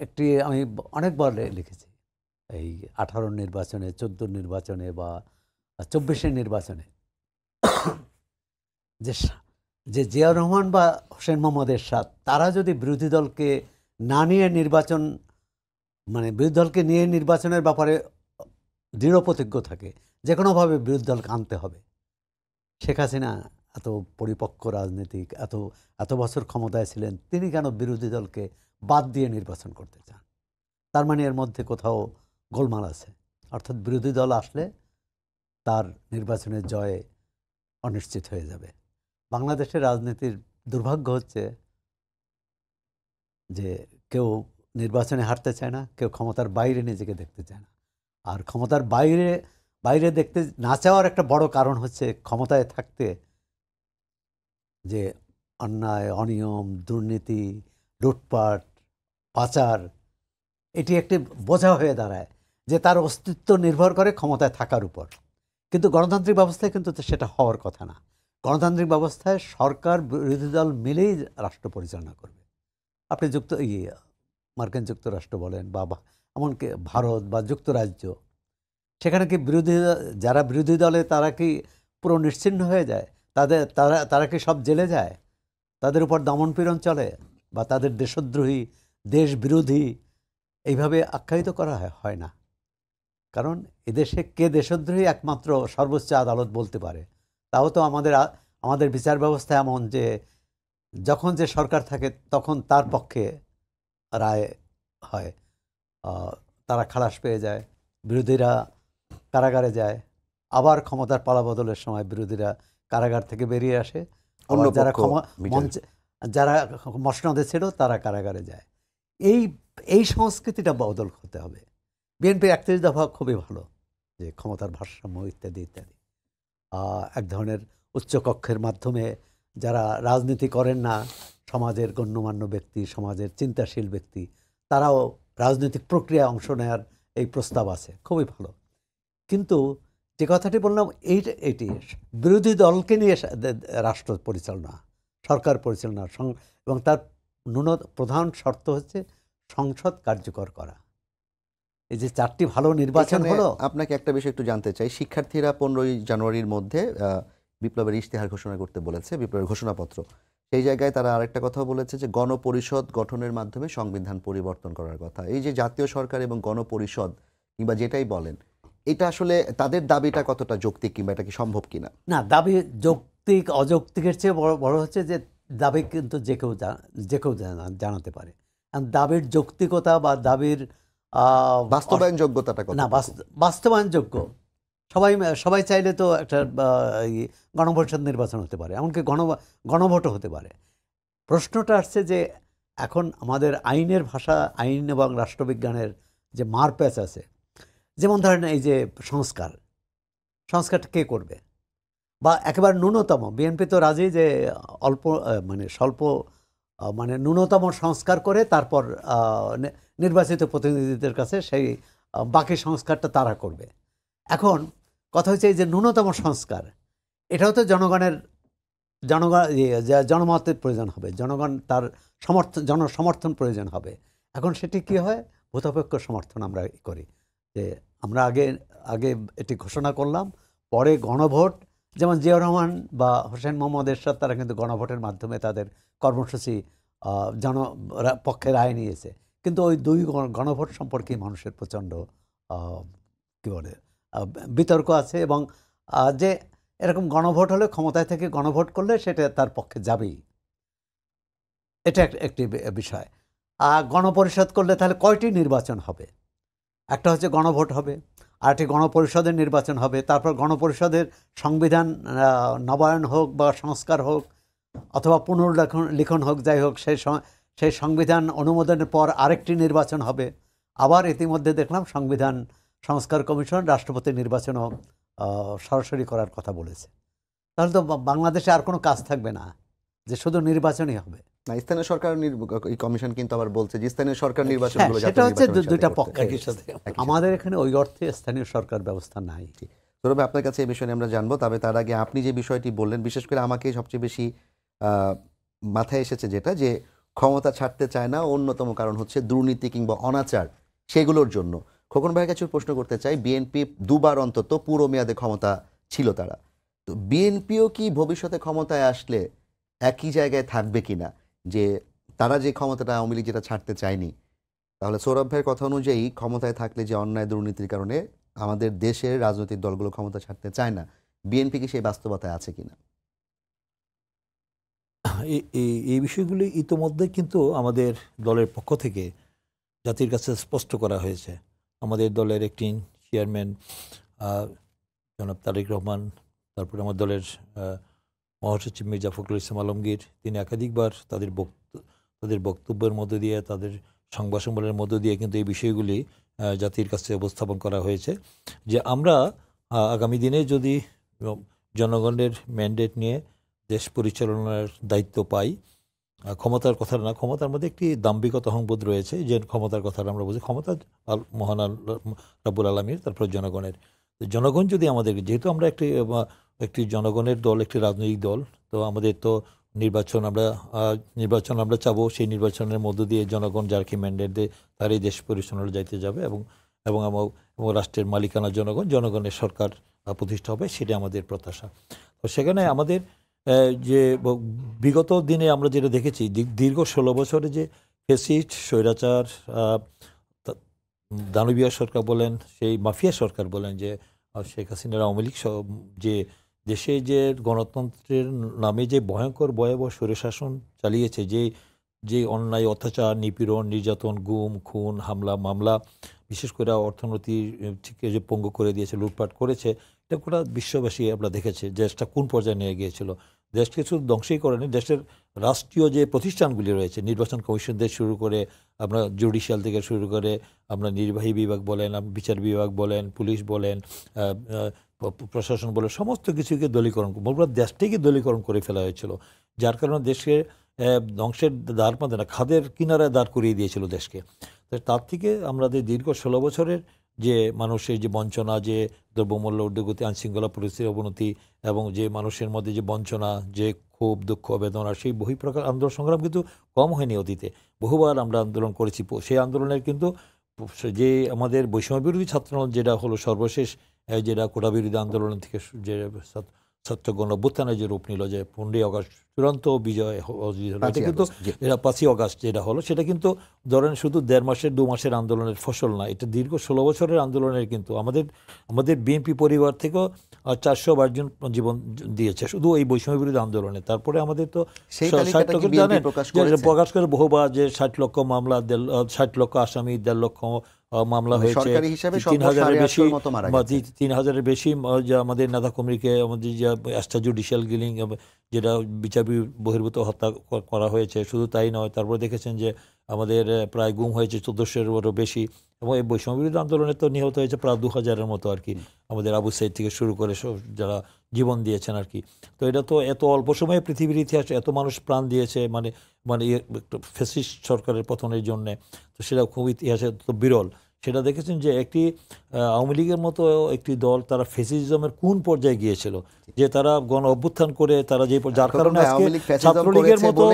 একটি আমি অনেকবার লিখেছি, এই 18 নির্বাচনে, 14 নির্বাচনে বা 24-এর নির্বাচনে যে জিয়াউর রহমান বা হোসেন মোহাম্মদ এরশাদ, তারা যদি বিরোধী দলকে না নিয়ে বিরোধী দলকে নিয়ে নির্বাচনের ব্যাপারে দৃঢ় প্রতিজ্ঞ থাকে, যে কোনোভাবে বিরোধী দলকে আনতে হবে। শেখ হাসিনা এত পরিপক্ক রাজনীতিক, এত বছর ক্ষমতায় ছিলেন, তিনি কেন বিরোধী দলকে বাদ দিয়ে নির্বাচন করতে চান? তার মানে এর মধ্যে কোথাও গোলমাল আছে। অর্থাৎ বিরোধী দল আসলে তার নির্বাচনের জয় অনিশ্চিত হয়ে যাবে। বাংলাদেশের রাজনীতির দুর্ভাগ্য হচ্ছে যে কেউ নির্বাচনে হারতে চায় না, কেউ ক্ষমতার বাইরে নিজেকে দেখতে চায় না। আর ক্ষমতার বাইরে দেখতে না চাওয়ার একটা বড় কারণ হচ্ছে ক্ষমতায় থাকতে যে অন্যায়, অনিয়ম, দুর্নীতি, লুটপাট, পাচার, এটি একটি বোঝা হয়ে দাঁড়ায় যে তার অস্তিত্ব নির্ভর করে ক্ষমতায় থাকার উপর। কিন্তু গণতান্ত্রিক ব্যবস্থায় কিন্তু সেটা হওয়ার কথা না। গণতান্ত্রিক ব্যবস্থায় সরকার বিরোধী দল মিলেই রাষ্ট্র পরিচালনা করবে। আপনি মার্কিন যুক্তরাষ্ট্র বলেন বা এমনকি ভারত বা যুক্তরাজ্য, সেখানে কি যারা বিরোধী দলে তারা কি পুরো নিশ্চিহ্ন হয়ে যায়? তারা কি সব জেলে যায়? তাদের উপর দমনপীড়ন চলে, বা তাদের দেশদ্রোহী, দেশ বিরোধী এইভাবে আখ্যায়িত করা হয় না। কারণ এদেশে কে দেশদ্রোহী একমাত্র সর্বোচ্চ আদালত বলতে পারে। তাও তো আমাদের বিচার ব্যবস্থা এমন যে যখন যে সরকার থাকে তখন তার পক্ষে রায় হয়। তারা খালাস পেয়ে যায়, বিরোধীরা কারাগারে যায়, আবার ক্ষমতার পালাবদলের সময় বিরোধীরা কারাগার থেকে বেরিয়ে আসে, অন্য আবার যারা পক্ষ মঞ্চে, যারা মসনদে ছিল তারা কারাগারে যায়। এই সংস্কৃতিটা বদল হতে হবে। বিএনপি 31 দফা খুবই ভালো, যে ক্ষমতার ভারসাম্য ইত্যাদি ইত্যাদি। এক ধরনের উচ্চকক্ষের মাধ্যমে যারা রাজনীতি করেন না, সমাজের গণ্যমান্য ব্যক্তি, সমাজের চিন্তাশীল ব্যক্তি, তারাও রাজনৈতিক প্রক্রিয়ায় অংশ নেওয়ার এই প্রস্তাব আছে, খুবই ভালো। কিন্তু যে কথাটি বললাম, এটি বিরোধী দলকে নিয়ে রাষ্ট্র পরিচালনা, সরকার পরিচালনা, এবং তার প্রধান শর্ত হচ্ছে সংসদ কার্যকর করা। এই যে 4টি ভালো নির্বাচন এখানে হলো। আপনাকে একটা বিষয় একটু জানতে চাই। শিক্ষার্থীরা 15ই জানুয়ারির মধ্যে বিপ্লবের ইশতেহার ঘোষণা করতে বলেছে, বিপ্লবের ঘোষণাপত্র। সেই জায়গায় তারা আরেকটা কথা বলেছে যে গণপরিষদ গঠনের মাধ্যমে সংবিধান পরিবর্তন করার কথা। এই যে জাতীয় সরকার এবং গণপরিষদ কিংবা যেটাই বলেন, এটা আসলে তাদের দাবিটা কতটা যৌক্তিক কিংবা এটা কি সম্ভব কিনা? না, দাবি যৌক্তিক অযৌক্তিকের চেয়ে বড় হচ্ছে যে দাবি কিন্তু যে কেউ জানাতে পারে। দাবির যৌক্তিকতা বা দাবির বাস্তবায়ন যোগ্যতাটা কত? না, বাস্তবায়নযোগ্য। সবাই চাইলে তো একটা গণপরিষদ নির্বাচন হতে পারে, এমনকি গণভোটও হতে পারে। প্রশ্নটা আসছে যে এখন আমাদের আইনের ভাষা, আইন এবং রাষ্ট্রবিজ্ঞানের যে মারপ্যাচ আছে, যেমন ধরেন এই যে সংস্কারটা কে করবে, বা একেবারে ন্যূনতম, বিএনপি তো রাজি যে স্বল্প ন্যূনতম সংস্কার করে তারপর নির্বাচিত প্রতিনিধিদের কাছে সেই বাকি সংস্কারটা তারা করবে। এখন কথা হচ্ছে এই যে ন্যূনতম সংস্কার, এটাও তো জনমতের প্রয়োজন হবে, জনগণ তার জনসমর্থন প্রয়োজন হবে। এখন সেটি কি হয়, ভূতপক্ষ সমর্থন আমরা করি, যে আমরা আগে এটি ঘোষণা করলাম, পরে গণভোট, যেমন জিয়াউর রহমান বা হোসেন মোহাম্মদ এরশাদ, তারা কিন্তু গণভোটের মাধ্যমে তাদের কর্মসূচি পক্ষে রায় নিয়েছে। কিন্তু ওই 2 গণভোট সম্পর্কে মানুষের প্রচণ্ড কী বলে বিতর্ক আছে, এবং যে এরকম গণভোট হলে, ক্ষমতায় থেকে গণভোট করলে সেটা তার পক্ষে যাবেই, এটা একটি বিষয়। আর গণপরিষদ করলে তাহলে কয়টি নির্বাচন হবে? একটা হচ্ছে গণভোট হবে, আর একটি গণপরিষদের নির্বাচন হবে, তারপর গণপরিষদের সংবিধান নবায়ন হোক বা সংস্কার হোক অথবা পুনর্লিখন হোক, যাই হোক, সেই সংবিধান অনুমোদনের পর আরেকটি নির্বাচন হবে। আবার ইতিমধ্যে দেখলাম সংবিধান সংস্কার কমিশন রাষ্ট্রপতি নির্বাচনও সরাসরি করার কথা বলেছে। তাহলে তো বাংলাদেশে আর কোনো কাজ থাকবে না, যে শুধু নির্বাচনই হবে। না, স্থানীয় সরকার কমিশন কিন্তু আবার বলছে যে স্থানীয় সরকার নির্বাচনগুলো সেটা হচ্ছে দুইটা পক্ষ। একই সাথে। আমাদের এখানে ওই অর্থে স্থানীয় সরকার ব্যবস্থা নাই। তবে আপনার কাছে এই বিষয়ে আমরা জানবো, তবে তার আগে আপনি যে বিষয়টি বললেন, বিশেষ করে আমাকে সবচেয়ে বেশি মাথায় এসেছে যেটা, যে ক্ষমতা ছাড়তে চায় না, অন্যতম কারণ হচ্ছে দুর্নীতি কিংবা অনাচার, সেগুলোর জন্য। খোকন ভাইয়ের কাছে প্রশ্ন করতে চাই, বিএনপি 2 বার অন্তত পুরো মেয়াদে ক্ষমতা ছিল তারা, তো বিএনপিও কি ভবিষ্যতে ক্ষমতায় আসলে একই জায়গায় থাকবে কিনা, যে তারা যে ক্ষমতাটা আওয়ামী লীগ যেটা ছাড়তে চায়নি, তাহলে সৌরভ ভাইয়ের কথা অনুযায়ী ক্ষমতায় থাকলে যে অন্যায় দুর্নীতির কারণে আমাদের দেশের রাজনৈতিক দলগুলো ক্ষমতা ছাড়তে চায় না, বিএনপি কি সেই বাস্তবতায় আছে কিনা? এই বিষয়গুলি ইতোমধ্যে কিন্তু আমাদের দলের পক্ষ থেকে জাতির কাছে স্পষ্ট করা হয়েছে। আমাদের দলের একটি চেয়ারম্যান জনাব তারেক রহমান, তারপরে আমার দলের মহাসচিব মির্জা ফখরুল ইসলাম আলমগীর, তিনি একাধিকবার তাদের বক্তব্যের মধ্য দিয়ে, তাদের সংবাদ সম্মেলনের মধ্য দিয়ে কিন্তু এই বিষয়গুলি জাতির কাছে উপস্থাপন করা হয়েছে, যে আমরা আগামী দিনে যদি জনগণের ম্যান্ডেট নিয়ে দেশ পরিচালনার দায়িত্ব পাই, ক্ষমতার কথা না, ক্ষমতার মধ্যে একটি দাম্ভিকতা অহংবোধ রয়েছে, যে ক্ষমতার কথা আমরা বুঝি, ক্ষমতা মহান রাব্বুল আলামির, তারপর জনগণের। জনগণ যদি আমাদের, যেহেতু আমরা একটি জনগণের দল, একটি রাজনৈতিক দল, তো আমাদের তো নির্বাচন আমরা চাবো, সেই নির্বাচনের মধ্য দিয়ে জনগণ যাকে ম্যান্ডেট দেয় তার এই দেশ পরিচালনার দায়িত্বে যাবে, এবং রাষ্ট্রের মালিকানা জনগণের সরকার প্রতিষ্ঠা হবে, সেটা আমাদের প্রত্যাশা। তো সেখানে আমাদের যে বিগত দিনে আমরা যেটা দেখেছি দীর্ঘ 16 বছরে যে ফ্যাসিস্ট স্বৈরাচার তা- দানবীয় সরকার বলেন, সেই মাফিয়া সরকার বলেন, যে শেখ হাসিনার আওয়ামী লীগ যে দেশে যে গণতন্ত্রের নামে যে ভয়ঙ্কর ভয়াবহ স্বৈরশাসন চালিয়েছে, যে অন্যায় অত্যাচার নিপীড়ন নির্যাতন গুম খুন হামলা মামলা, বিশেষ করে অর্থনীতি থেকে যে পঙ্গু করে দিয়েছে, লুটপাট করেছে, এটা গোটা বিশ্ববাসী আমরা দেখেছে দেশটা কোন পর্যায়ে নিয়ে গিয়েছিল। দেশকে শুধু ধ্বংসই করেনি, দেশের রাষ্ট্রীয় যে প্রতিষ্ঠানগুলি রয়েছে, নির্বাচন কমিশন থেকে শুরু করে আপনার জুডিশিয়াল থেকে শুরু করে আপনার নির্বাহী বিভাগ বলেন, বিচার বিভাগ বলেন, পুলিশ বলেন, প্রশাসন বলেন, সমস্ত কিছুকে দলীকরণ, পুরো দেশটাকে দলীকরণ করে ফেলা হয়েছিল। যার কারণে দেশকে ধ্বংসের দ্বার প্রান্তে না, খাদের কিনারায় দাঁড় করিয়ে দিয়েছিল দেশকে। তো তার থেকে আমাদের দীর্ঘ 16 বছরের যে মানুষের যে বঞ্চনা, যে দ্রব্যমূল্য ঊর্ধ্বগতি, আইনশৃঙ্খলা পরিস্থিতির অবনতি, এবং যে মানুষের মধ্যে যে বঞ্চনা, যে ক্ষোভ দুঃখ বেদনা, সেই বহিঃপ্রকার আন্দোলন সংগ্রাম কিন্তু কম হয়নি অতীতে। বহুবার আমরা আন্দোলন করেছি। সেই আন্দোলনের কিন্তু যে আমাদের বৈষম্য বিরোধী ছাত্র আন্দোলন যেটা হলো সর্বশেষ, যেটা কোটা বিরোধী আন্দোলন থেকে যে ছাত্র গণ অভ্যুত্থানের যে রূপ নিল, যে 15ই আগস্ট চূড়ান্ত বিজয় হলো, এটা কিন্তু 5ই আগস্ট যেটা হলো, সেটা কিন্তু ধরেন শুধু 1.5 মাসের 2 মাসের আন্দোলনের ফসল না, এটা দীর্ঘ 16 বছরের আন্দোলনের। কিন্তু আমাদের বিএনপি পরিবার থেকেও 422 জন জীবন দিয়েছে শুধু এই বৈষম্য বিরোধী আন্দোলনে। তারপরে আমাদের তো 60 লক্ষ জানেন প্রকাশ করে বহুবার, যে 60 লক্ষ মামলা, 60 লক্ষ আসামি, 1.5 লক্ষ মামলা হয়েছে, 3,000-এর বেশি যে আমাদের নেতা কর্মীকে, আমাদের যে এক্সট্রা জুডিশিয়াল কিলিং, যেটা বিচার বহির্ভূত হত্যা করা হয়েছে। শুধু তাই নয়, তারপরে দেখেছেন যে আমাদের প্রায় গুম হয়েছে 1400-এরও বেশি, এবং এই বৈষম্য বিরোধী আন্দোলনে তো নিহত হয়েছে প্রায় 2000-এর মতো আর কি, আমাদের আবু সাইদ থেকে শুরু করে যারা জীবন দিয়েছেন আর কি। তো এটা তো এত অল্প সময়ে পৃথিবীর ইতিহাসে এত মানুষ প্রাণ দিয়েছে, মানে ফ্যাসিস্ট সরকারের পতনের জন্যে, তো সেটা খুব ইতিহাসে তো বিরল। সেটা দেখেছেন যে একটি আওয়ামী লীগের মতো একটি দল, তারা ফ্যাসিজমের কোন পর্যায়ে গিয়েছিল, যে তারা গণ অভ্যুত্থান করে তারা যে, যার কারণে আজকে ছাত্রলীগের মতো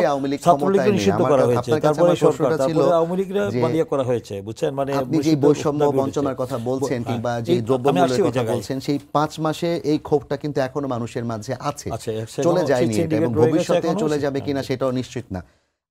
ছাত্রলীগকে নিষিদ্ধ করা হয়েছে, তারপরে সরকার, তারপরে আওয়ামী লীগরা বানিয়ে করা হয়েছে, বুঝছেন? মানে আপনি যে বৈষম্য বঞ্চনার কথা বলছেন কিংবা যে দ্রব্যমূল্যের কথা বলছেন, সেই 5 মাসে এই ক্ষোভটা কিন্তু এখনো মানুষের মাঝে আছে, চলে যায়নি এটা, এবং ভবিষ্যতে চলে যাবে কিনা সেটাও নিশ্চিত না।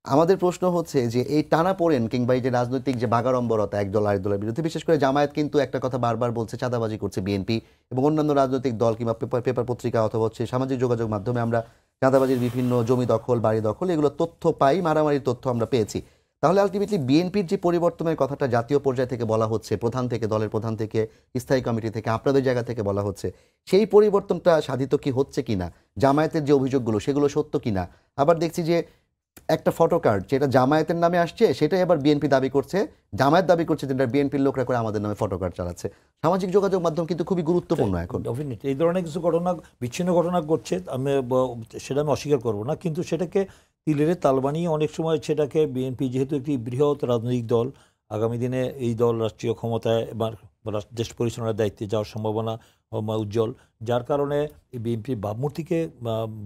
আমাদের প্রশ্ন হচ্ছে যে এই টানাপোড়েন কিংবা এই যে রাজনৈতিক যে বাগাড়ম্বরতা একদল আরেক দলের বিরুদ্ধে, বিশেষ করে জামায়াত কিন্তু একটা কথা বারবার বলছে, চাঁদাবাজি করছে বিএনপি এবং অন্যান্য রাজনৈতিক দল কিংবা পেপার পত্রিকা অথবা হচ্ছে সামাজিক যোগাযোগ মাধ্যমে আমরা চাঁদাবাজির বিভিন্ন জমি দখল, বাড়ি দখল, এগুলো তথ্য পাই, মারামারির তথ্য আমরা পেয়েছি। তাহলে আলটিমেটলি বিএনপির যে পরিবর্তনের কথাটা জাতীয় পর্যায় থেকে বলা হচ্ছে, প্রধান থেকে, দলের প্রধান থেকে, স্থায়ী কমিটি থেকে, আপনাদের জায়গা থেকে বলা হচ্ছে, সেই পরিবর্তনটা সাধিত কি হচ্ছে কিনা, জামায়াতের যে অভিযোগগুলো সেগুলো সত্য কিনা? আবার দেখছি যে একটা ফটো কার্ড যেটা জামায়াতের নামে আসছে, সেটাই আবার বিএনপি দাবি করছে, জামায়াত দাবি করছে যেটা বিএনপির লোকরা করে আমাদের নামে ফটো কার্ড চালাচ্ছে। সামাজিক যোগাযোগ মাধ্যম কিন্তু খুবই গুরুত্বপূর্ণ এখন। এই ধরনের কিছু ঘটনা, বিচ্ছিন্ন ঘটনা ঘটছে, সেটা আমি অস্বীকার করব না, কিন্তু সেটাকে তিলের তাল বানিয়ে অনেক সময় সেটাকে বিএনপি যেহেতু একটি বৃহৎ রাজনৈতিক দল, আগামী দিনে এই দল রাষ্ট্রীয় ক্ষমতায় বা দেশ পরিচালনার দায়িত্বে যাওয়ার সম্ভাবনা উজ্জ্বল, যার কারণে বিএনপির ভাবমূর্তিকে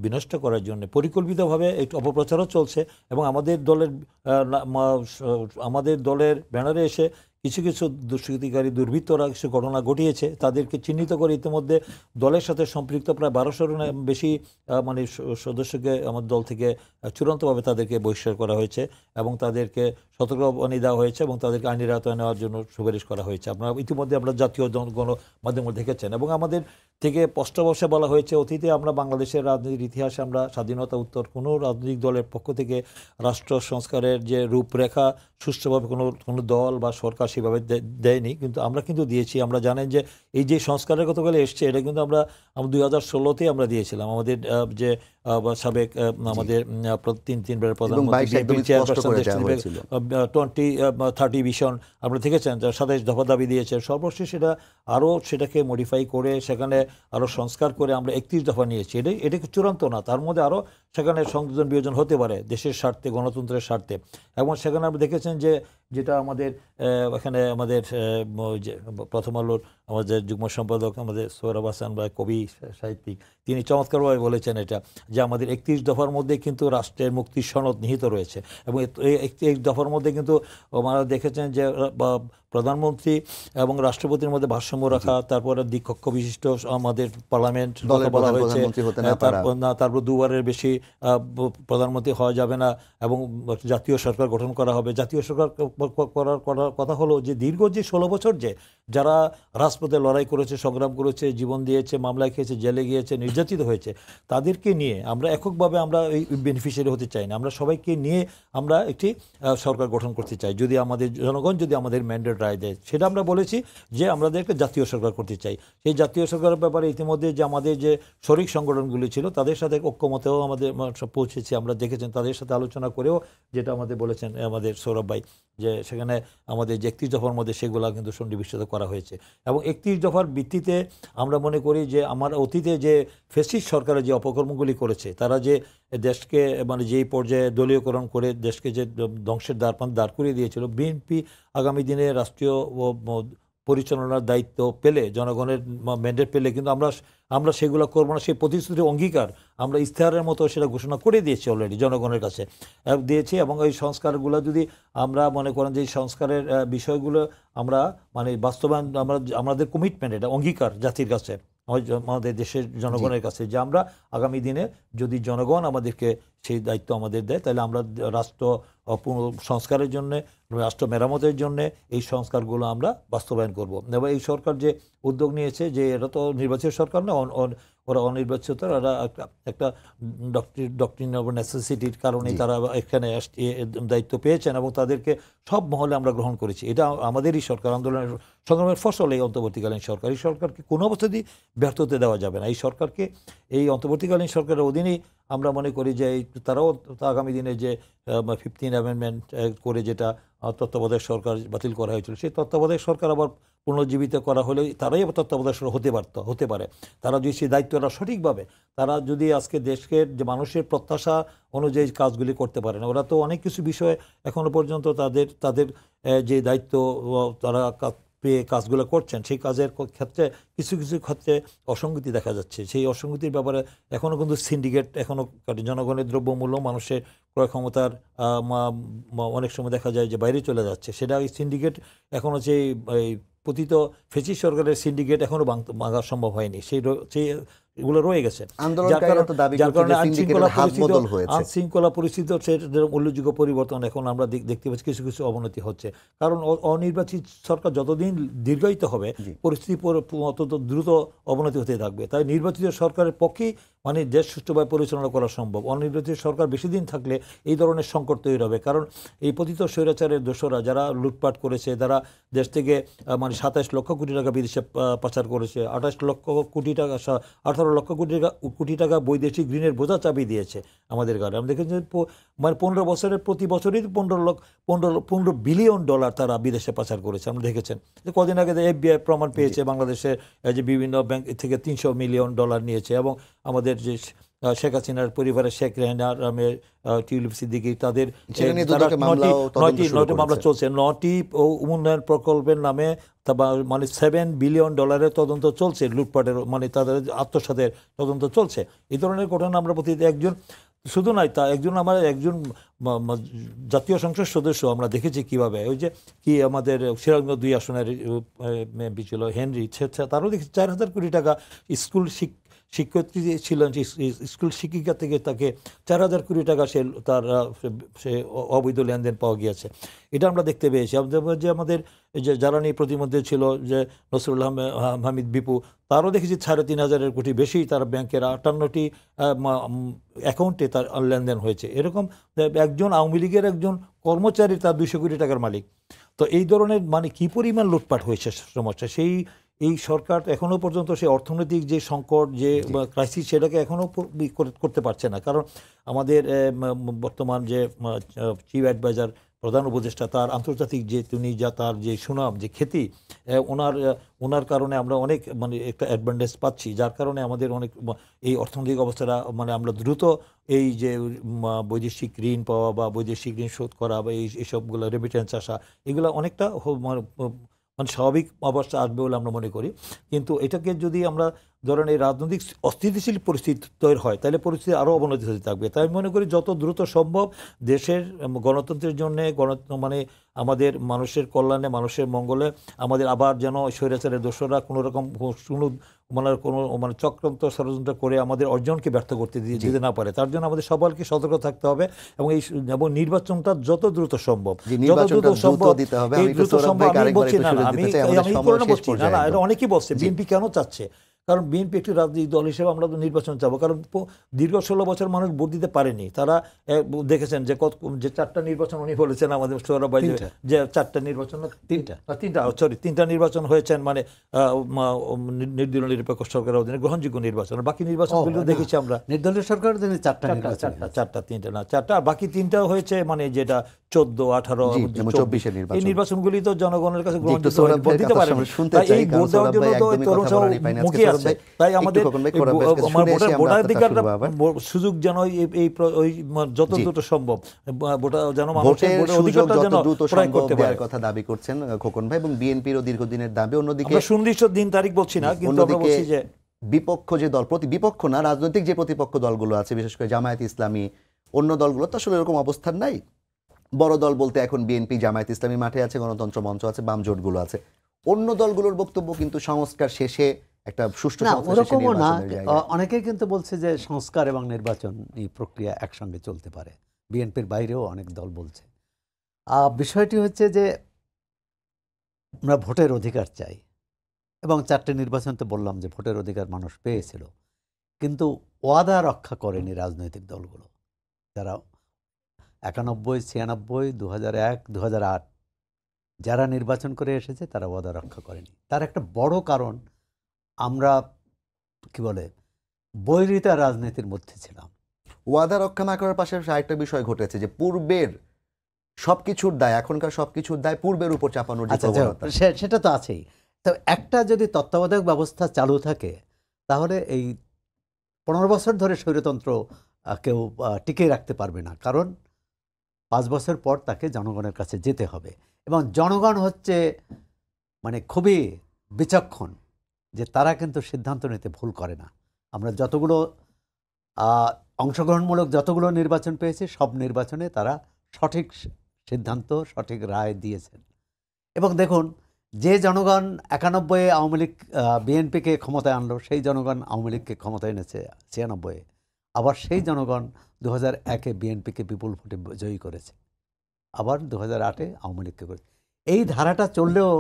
বিনষ্ট করার জন্য পরিকল্পিতভাবে একটু অপপ্রচারও চলছে, এবং আমাদের দলের ব্যানারে এসে কিছু কিছু দুষ্কৃতিকারী দুর্বৃত্তরা কিছু ঘটনা ঘটিয়েছে, তাদেরকে চিহ্নিত করে ইতিমধ্যে দলের সাথে সম্পৃক্ত প্রায় 1200-এর বেশি মানে সদস্যকে আমার দল থেকে চূড়ান্তভাবে তাদেরকে বহিষ্কার করা হয়েছে, এবং তাদেরকে সতর্কবাণী দেওয়া হয়েছে, এবং তাদেরকে আইনের আওতায় নেওয়ার জন্য সুপারিশ করা হয়েছে। আপনারা ইতিমধ্যে আমরা জাতীয় গণমাধ্যমে দেখেছেন, এবং আমাদের থেকে স্পষ্ট ভাষায় বলা হয়েছে, অতীতে আমরা বাংলাদেশের রাজনীতির ইতিহাসে আমরা স্বাধীনতা উত্তর কোনো রাজনৈতিক দলের পক্ষ থেকে রাষ্ট্র সংস্কারের যে রূপরেখা সুষ্ঠুভাবে কোনো দল বা সরকার সেভাবে দেয়নি, কিন্তু আমরা কিন্তু দিয়েছি। আমরা জানেন যে এই যে সংস্কারের কথাগুলো এসছে, এটা কিন্তু আমরা 2016-তে আমরা দিয়েছিলাম। আমাদের যে সাবেক আমাদের তিনবারের প্রধানমন্ত্রী 2030 ভিশন আমরা দেখেছেন, 27 দফা দাবি দিয়েছে, সর্বশেষ সেটা আরও সেটাকে মডিফাই করে সেখানে আরও সংস্কার করে আমরা 31 দফা নিয়েছি। এটা চূড়ান্ত না, তার মধ্যে আরও সেখানে সংযোজন বিয়োজন হতে পারে দেশের স্বার্থে, গণতন্ত্রের স্বার্থে। এবং সেখানে আমরা দেখেছেন যে যেটা আমাদের এখানে আমাদের ওই যে প্রথম আলোর আমাদের যুগ্ম সম্পাদক আমাদের সোহরাব হাসান বা কবি সাহিত্যিক, তিনি চমৎকারভাবে বলেছেন এটা, যে আমাদের 31 দফার মধ্যে কিন্তু রাষ্ট্রের মুক্তির সনদ নিহিত রয়েছে, এবং এই 31 দফার মধ্যে কিন্তু আমরা দেখেছেন যে প্রধানমন্ত্রী এবং রাষ্ট্রপতির মধ্যে ভারসাম্য রাখা, তারপরে দ্বিকক্ষ বিশিষ্ট আমাদের পার্লামেন্ট বলা হয়েছে, তারপর দুবারের বেশি প্রধানমন্ত্রী হওয়া যাবে না, এবং জাতীয় সরকার গঠন করা হবে। জাতীয় সরকার করার কথা হলো যে দীর্ঘ যে 16 বছর যে যারা রাজপথে লড়াই করেছে, সংগ্রাম করেছে, জীবন দিয়েছে, মামলায় খেয়েছে, জেলে গিয়েছে, নির্যাতিত হয়েছে, তাদেরকে নিয়ে আমরা এককভাবে আমরা এই বেনিফিশিয়ারি হতে চাই না, আমরা সবাইকে নিয়ে আমরা একটি সরকার গঠন করতে চাই, যদি আমাদের জনগণ যদি আমাদের ম্যান্ডেট রায় দেয়। সেটা আমরা বলেছি যে আমাদের একটা জাতীয় সরকার করতে চাই। সেই জাতীয় সরকারের ব্যাপারে ইতিমধ্যে যে আমাদের যে শরিক সংগঠনগুলি ছিল তাদের সাথে ঐক্যমতেও আমাদের পৌঁছেছি, আমরা দেখেছেন তাদের সাথে আলোচনা করেও যেটা আমাদের বলেছেন আমাদের সৌরভ ভাই, যে সেখানে আমাদের যে 31 দফার মধ্যে সেগুলো কিন্তু সন্নিবেশিত করা হয়েছে। এবং 31 দফার ভিত্তিতে আমরা মনে করি যে আমার অতীতে যে ফ্যাসিস্ট সরকারের যে অপকর্মগুলি করেছে, তারা যে দেশকে মানে যেই পর্যায়ে দলীয়করণ করে দেশকে যে ধ্বংসের দাঁড় করিয়ে দিয়েছিল, বিএনপি আগামী দিনে রাষ্ট্রীয় পরিচালনার দায়িত্ব পেলে, জনগণের ম্যান্ডেট পেলে কিন্তু আমরা সেগুলো করবো না, সেই প্রতিশ্রুতির অঙ্গীকার আমরা ইশতেহারের মতো সেটা ঘোষণা করে দিয়েছি, অলরেডি জনগণের কাছে দিয়েছি। এবং এই সংস্কারগুলো যদি আমরা মনে করেন যে এই সংস্কারের বিষয়গুলো আমরা মানে বাস্তবায়ন, আমাদের কমিটমেন্ট, এটা অঙ্গীকার জাতির কাছে, আমাদের দেশের জনগণের কাছে, যে আমরা আগামী দিনে যদি জনগণ আমাদেরকে সেই দায়িত্ব আমাদের দেয়, তাহলে আমরা রাষ্ট্র সংস্কারের জন্য, রাষ্ট্র মেরামতের জন্য এই সংস্কারগুলো আমরা বাস্তবায়ন করব। এবং এই সরকার যে উদ্যোগ নিয়েছে, যে এটা তো নির্বাচিত সরকার না, ওরা অনির্বাচিত, ওরা একটা ডক্ট্রিন অফ নেসেসিটির কারণে তারা এখানে দায়িত্ব পেয়েছেন, এবং তাদেরকে সব মহলে আমরা গ্রহণ করেছি। এটা আমাদেরই সরকার, আন্দোলনের সংগ্রামের ফসল এই অন্তর্বর্তীকালীন সরকার। এই সরকারকে কোনো অবস্থাতেই ব্যর্থ হতে দেওয়া যাবে না। এই সরকারকে, এই অন্তর্বর্তীকালীন সরকারের অধীনেই আমরা মনে করি যে তারাও আগামী দিনে যে 15 অ্যামেন্ডমেন্ট করে যেটা তত্ত্বাবধায়ক সরকার বাতিল করা হয়েছিল, সেই তত্ত্বাবধায়ক সরকার আবার পুনর্জীবিত করা হলে তারাই আবার তত্ত্বাবধায়ক সরকার হতে পারে। তারা যদি সেই দায়িত্বটা সঠিকভাবে, তারা যদি আজকে দেশকে যে মানুষের প্রত্যাশা অনুযায়ী কাজগুলি করতে পারে না, ওরা তো অনেক কিছু বিষয়ে এখনো পর্যন্ত তাদের যে দায়িত্ব তারা পেয়ে কাজগুলো করছেন, সেই কাজের ক্ষেত্রে কিছু ক্ষেত্রে অসঙ্গতি দেখা যাচ্ছে। সেই অসঙ্গতির ব্যাপারে এখনও কিন্তু সিন্ডিকেট এখনও জনগণের দ্রব্যমূল্য, মানুষের ক্রয় ক্ষমতার অনেক সময় দেখা যায় যে বাইরে চলে যাচ্ছে। সেটা এই সিন্ডিকেট এখনও যে এই পতিত ফ্যাসিস্ট সরকারের সিন্ডিকেট এখনও ভাঙা সম্ভব হয়নি, এগুলো রয়ে গেছে। যার কারণে আইনশৃঙ্খলা পরিস্থিতি উল্লেখযোগ্য পরিবর্তন এখন আমরা দেখতে পাচ্ছি, কিছু অবনতি হচ্ছে। কারণ অনির্বাচিত সরকার যতদিন দীর্ঘায়িত হবে, পরিস্থিতি তত দ্রুত অবনতি হতে থাকবে। তাই নির্বাচিত সরকারের পক্ষেই মানে দেশ সুষ্ঠুভাবে পরিচালনা করা সম্ভব। অনির্বাচিত সরকার বেশি দিন থাকলে এই ধরনের সংকট তৈরি হবে। কারণ এই পতিত স্বৈরাচারের দোসরা যারা লুটপাট করেছে, যারা দেশ থেকে মানে 27 লক্ষ কোটি টাকা বিদেশে পাচার করেছে, 28 লক্ষ কোটি টাকা 18 লক্ষ কোটি টাকা বৈদেশিক ঋণের বোঝা চাপিয়ে দিয়েছে আমাদের ঘরে। আমরা দেখেছি মানে 15 বছরের প্রতি বছরই 15 বিলিয়ন ডলার তারা বিদেশে পাচার করেছে। আমরা দেখেছেন যে কদিন আগে FBI প্রমাণ পেয়েছে বাংলাদেশের যে বিভিন্ন ব্যাংক থেকে 300 মিলিয়ন ডলার নিয়েছে। এবং আমাদের যে শেখ হাসিনার পরিবারের শেখ রেহানার টিউলিপ সিদ্দিকী, তাদের 9টি মামলা চলছে, 9টি উন্নয়ন প্রকল্পের নামে মানে 7 বিলিয়ন ডলারের তদন্ত চলছে, লুটপাটের মানে তাদের আত্মসাতের তদন্ত চলছে। এই ধরনের ঘটনা আমরা একজন শুধু নয়, একজন জাতীয় সংসদ সদস্য আমরা দেখেছি কিভাবে, ওই যে কি আমাদের সিরাজগঞ্জ 2 আসনের এমপি ছিল হেনরি, তারও দেখেছি 4,000 কোটি টাকা স্কুল শিক্ষার্থী ছিলেন, স্কুল শিক্ষিকা থেকে তাকে 4,000 কোটি টাকা সে অবৈধ লেনদেন পাওয়া গিয়েছে। এটা আমরা দেখতে পেয়েছি। যে আমাদের যে জ্বালানি প্রতিমন্ত্রী ছিল যে নসরুল হামিদ বিপু, তারও দেখেছি 3,500 কোটি বেশি তার ব্যাংকের 58টি অ্যাকাউন্টে তার লেনদেন হয়েছে। এরকম একজন আওয়ামী লীগের একজন কর্মচারী তার 200 কোটি টাকার মালিক। তো এই ধরনের মানে কি পরিমাণ লুটপাট হয়েছে সমস্যা, এই সরকার এখনও পর্যন্ত সেই অর্থনৈতিক যে সংকট, যে ক্রাইসিস, সেটাকে এখনও করতে পারছে না। কারণ আমাদের বর্তমান যে চিফ অ্যাডভাইজার প্রধান উপদেষ্টা, তার আন্তর্জাতিক যে তিনি যা তার যে সুনাম, যে খ্যাতি, ওনার কারণে আমরা অনেক মানে একটা অ্যাডভান্টেজ পাচ্ছি, যার কারণে আমাদের অনেক এই অর্থনৈতিক অবস্থাটা মানে আমরা দ্রুত এই যে বৈদেশিক ঋণ পাওয়া বা বৈদেশিক ঋণ শোধ করা বা এইসবগুলো রেমিটেন্স আসা, এগুলো অনেকটা মানে স্বাভাবিক অবস্থা আসবে বলে আমরা মনে করি। কিন্তু এটাকে যদি আমরা ধরেন এই রাজনৈতিক অস্থিতিশীল পরিস্থিতি তৈরি হয়, তাহলে পরিস্থিতি আরও অবনতি হতে থাকবে। তাই আমি মনে করি যত দ্রুত সম্ভব দেশের গণতন্ত্রের জন্যে মানে আমাদের মানুষের কল্যাণে, মানুষের মঙ্গলে, আমাদের আবার যেন স্বৈরাচারের দোষরা কোনো রকম কোনো চক্রান্ত ষড়যন্ত্র করে আমাদের অর্জনকে ব্যর্থ করতে দিতে না পারে, তার জন্য আমাদের সবাইকে সতর্ক থাকতে হবে এবং নির্বাচনটা যত দ্রুত সম্ভব, আমি বলছি না, এটা অনেকেই বলছে বিএনপি কেন চাচ্ছে, কারণ বিএনপি একটি রাজনৈতিক দল হিসেবে আমরা তো নির্বাচন চাবো, কারণ দীর্ঘ 16 বছর মানুষ ভোট দিতে পারেনি। তারা দেখেছেন যে 4টা নির্বাচন উনি বলেছেন আমাদের সৌরভ, যে 4টা নির্বাচন, তিনটা নির্বাচন হয়েছেন মানে নির্দলীয় নিরপেক্ষ সরকারের অধীনে গ্রহণযোগ্য নির্বাচন। বাকি নির্বাচনগুলো দেখেছি আমরা নির্দলীয় সরকারের অধীনে 4টা, আর বাকি 3টা হয়েছে মানে যেটা 14, 18, 24 এই নির্বাচনগুলি তো জনগণের কাছে গ্রহণযোগ্য ভোট দিতে পারে। এই ভোট দেওয়ার জন্য তো তরুণ মুখে আছে, তাই আমাদের ভোটাধিকারটা সুযোগ যেন ওই যত দ্রুত সম্ভব যেন মানুষের অধিকারটা যেন প্রয়োগ করতে পারে কথা দাবি করছেন খোকন ভাই, এবং বিএনপিরও দীর্ঘদিনের দাবি। অন্যদিকে সুনির্দিষ্ট দিন তারিখ বলছি না, কিন্তু আমরা বলছি যে বিপক্ষ যে দল, বিপক্ষ না, রাজনৈতিক যে প্রতিপক্ষ দলগুলো আছে, বিশেষ করে জামায়াত ইসলামী, অন্য দলগুলো তো আসলে এরকম অবস্থান নাই। বড় দল বলতে এখন বিএনপি, জামায়াত ইসলামী মাঠে আছে, গণতন্ত্র মঞ্চ আছে, বাম জোটগুলো আছে। অন্য দলগুলোর বক্তব্য কিন্তু সংস্কার শেষে একটা সুষ্ঠু ওরকমও না। অনেকেই কিন্তু বলছে যে সংস্কার এবং নির্বাচন এই প্রক্রিয়া একসঙ্গে চলতে পারে, বিএনপির বাইরেও অনেক দল বলছে। বিষয়টি হচ্ছে যে আমরা ভোটের অধিকার চাই, এবং 4টে নির্বাচন তো বললাম যে ভোটের অধিকার মানুষ পেয়েছিল, কিন্তু ওয়াদা রক্ষা করেনি রাজনৈতিক দলগুলো, যারা 91, 96, 2001, 2008 যারা নির্বাচন করে এসেছে তারা ওয়াদা রক্ষা করেনি। তার একটা বড় কারণ আমরা কি বলে বৈরিতা রাজনীতির মধ্যে ছিলাম। ওয়াদা রক্ষা না করার পাশাপাশি আরেকটা বিষয় ঘটেছে যে পূর্বের সবকিছুর দায়, এখনকার সবকিছুর দায় পূর্বের উপর চাপানোর, সেটা তো আছেই। তো একটা যদি তত্ত্বাবধায়ক ব্যবস্থা চালু থাকে, তাহলে এই 15 বছর ধরে স্বৈরতন্ত্র কেউ টিকিয়ে রাখতে পারবে না, কারণ 5 বছর পর তাকে জনগণের কাছে যেতে হবে। এবং জনগণ হচ্ছে মানে খুবই বিচক্ষণ, যে তারা কিন্তু সিদ্ধান্ত নিতে ভুল করে না। আমরা যতগুলো অংশগ্রহণমূলক যতগুলো নির্বাচন পেয়েছি, সব নির্বাচনে তারা সঠিক সিদ্ধান্ত, সঠিক রায় দিয়েছেন। এবং দেখুন, যে জনগণ 91-এ আওয়ামী লীগ বিএনপিকে ক্ষমতায় আনলো, সেই জনগণ আওয়ামী লীগকে ক্ষমতায় এনেছে 96-এ। আবার সেই জনগণ 2001-এ বিএনপিকে বিপুল ভোটে জয়ী করেছে, আবার 2008-এ আওয়ামী লীগকে করেছে। এই ধারাটা চললেও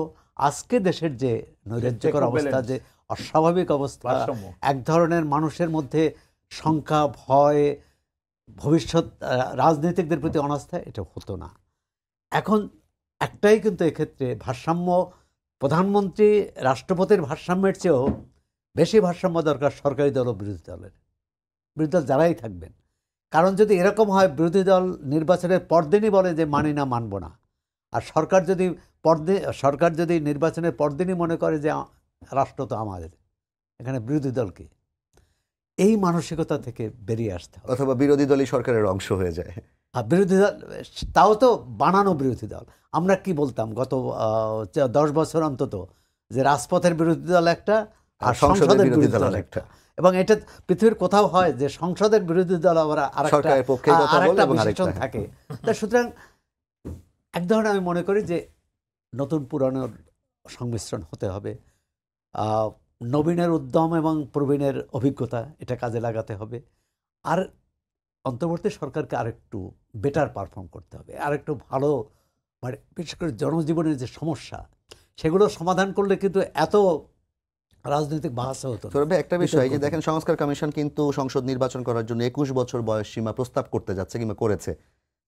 আজকে দেশের যে নৈরাজ্যকর অবস্থা, যে অস্বাভাবিক অবস্থা, এক ধরনের মানুষের মধ্যে শঙ্কা, ভয়, ভবিষ্যৎ রাজনীতিকদের প্রতি অনাস্থা, এটা হতো না। এখন একটাই কিন্তু এক্ষেত্রে ভারসাম্য, প্রধানমন্ত্রী রাষ্ট্রপতির ভারসাম্যের চেয়েও বেশি ভারসাম্য দরকার সরকারি দল ও বিরোধী দলের। বিরোধী দল যারাই থাকবেন, কারণ যদি এরকম হয় বিরোধী দল নির্বাচনের পরদিনই বলে যে মানি না, মানব না, আর সরকার যদি নির্বাচনের পরদিনই মনে করে যে রাষ্ট্র তো আমাদের, এখানে বিরোধী দলকে এই মানসিকতা থেকে বেরিয়ে আসতে হবে, অথবা বিরোধী দলই সরকারের অংশ হয়ে যায়। আর বিরোধী দল, তাও তো বানানো বিরোধী দল। আমরা কি বলতাম গত 10 বছর অন্তত, যে রাজপথের বিরোধী দল একটা আর সংসদের বিরোধী দল একটা। এবং এটা পৃথিবীর কোথাও হয় যে সংসদের বিরোধী দল আবার আরেকটা বিশেষণ থাকে। তা সুতরাং এক ধরনের আমি মনে করি যে নতুন পুরানোর সংমিশ্রণ হতে হবে, নবীনের উদ্যম এবং প্রবীণের অভিজ্ঞতা এটা কাজে লাগাতে হবে, আর অন্তর্বর্তী সরকারকে আরেকটু বেটার পারফর্ম করতে হবে, আরেকটু ভালো, মানে বিশেষ করে জনজীবনের যে সমস্যা সেগুলো সমাধান করলে কিন্তু এত রাজনৈতিক বাহাসা হতো। একটা বিষয় যে দেখেন, সংস্কার কমিশন কিন্তু সংসদ নির্বাচন করার জন্য 21 বছর বয়স সীমা প্রস্তাব করতে যাচ্ছে কিংবা করেছে।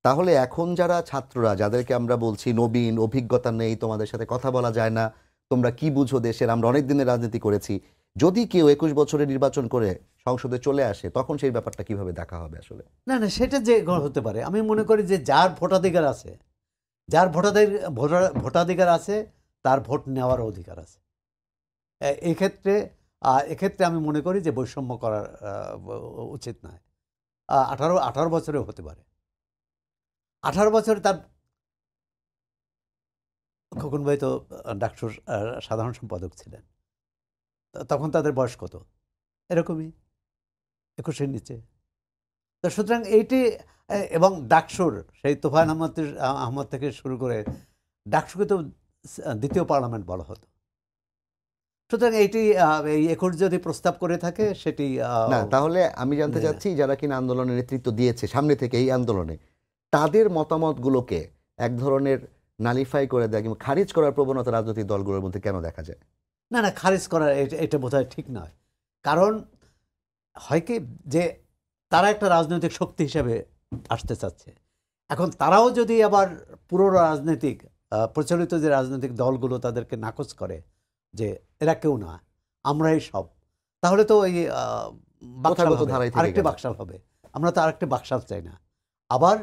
তাহলে এখন যারা ছাত্ররা, যাদেরকে আমরা বলছি নবীন, অভিজ্ঞতা নেই, তোমাদের সাথে কথা বলা যায় না, তোমরা কি বুঝো দেশের, আমরা অনেক দিনের রাজনীতি করেছি, যদি কেউ 21 বছরের নির্বাচন করে সংসদে চলে আসে, তখন সেই ব্যাপারটা কিভাবে দেখা হবে আসলে? না, সেটা যে হতে পারে, আমি মনে করি যে যার ভোটাধিকার আছে যার ভোটাধিকার আছে তার ভোট নেওয়ার অধিকার আছে। এক্ষেত্রে এক্ষেত্রে আমি মনে করি যে বৈষম্য করার উচিত নয়। 18 বছরেও হতে পারে। 18 বছরে তার খোকন ভাই তো ডাকসুর সাধারণ সম্পাদক ছিলেন, তখন তাদের বয়স কত? এরকমই 21-এর নিচে। তো সুতরাং এইটি, এবং ডাকসুর সেই তোফায়েল আহমদ থেকে শুরু করে ডাকসুকে তো দ্বিতীয় পার্লামেন্ট বলা হতো। সুতরাং এইটি এই 21 যদি প্রস্তাব করে থাকে সেটি না, তাহলে আমি জানতে চাচ্ছি যারা কিনা আন্দোলনের নেতৃত্ব দিয়েছে সামনে থেকে এই আন্দোলনে, তাদের মতামতগুলোকে এক ধরনের নালিফাই করে দেয় কিংবা খারিজ করার প্রবণতা রাজনৈতিক দলগুলোর মধ্যে কেন দেখা যায়? না না, খারিজ করা এটা বোধহয় ঠিক নয়। কারণ হয় কি যে তারা একটা রাজনৈতিক শক্তি হিসেবে আসতে চাচ্ছে। এখন তারাও যদি আবার পুরো রাজনৈতিক প্রচলিত যে রাজনৈতিক দলগুলো তাদেরকে নাকচ করে যে এরা কেউ না, আমরাই সব, তাহলে তো ওই আরেকটি বাকশাল হবে। আমরা তো আরেকটি বাকশাল চাই না। আবার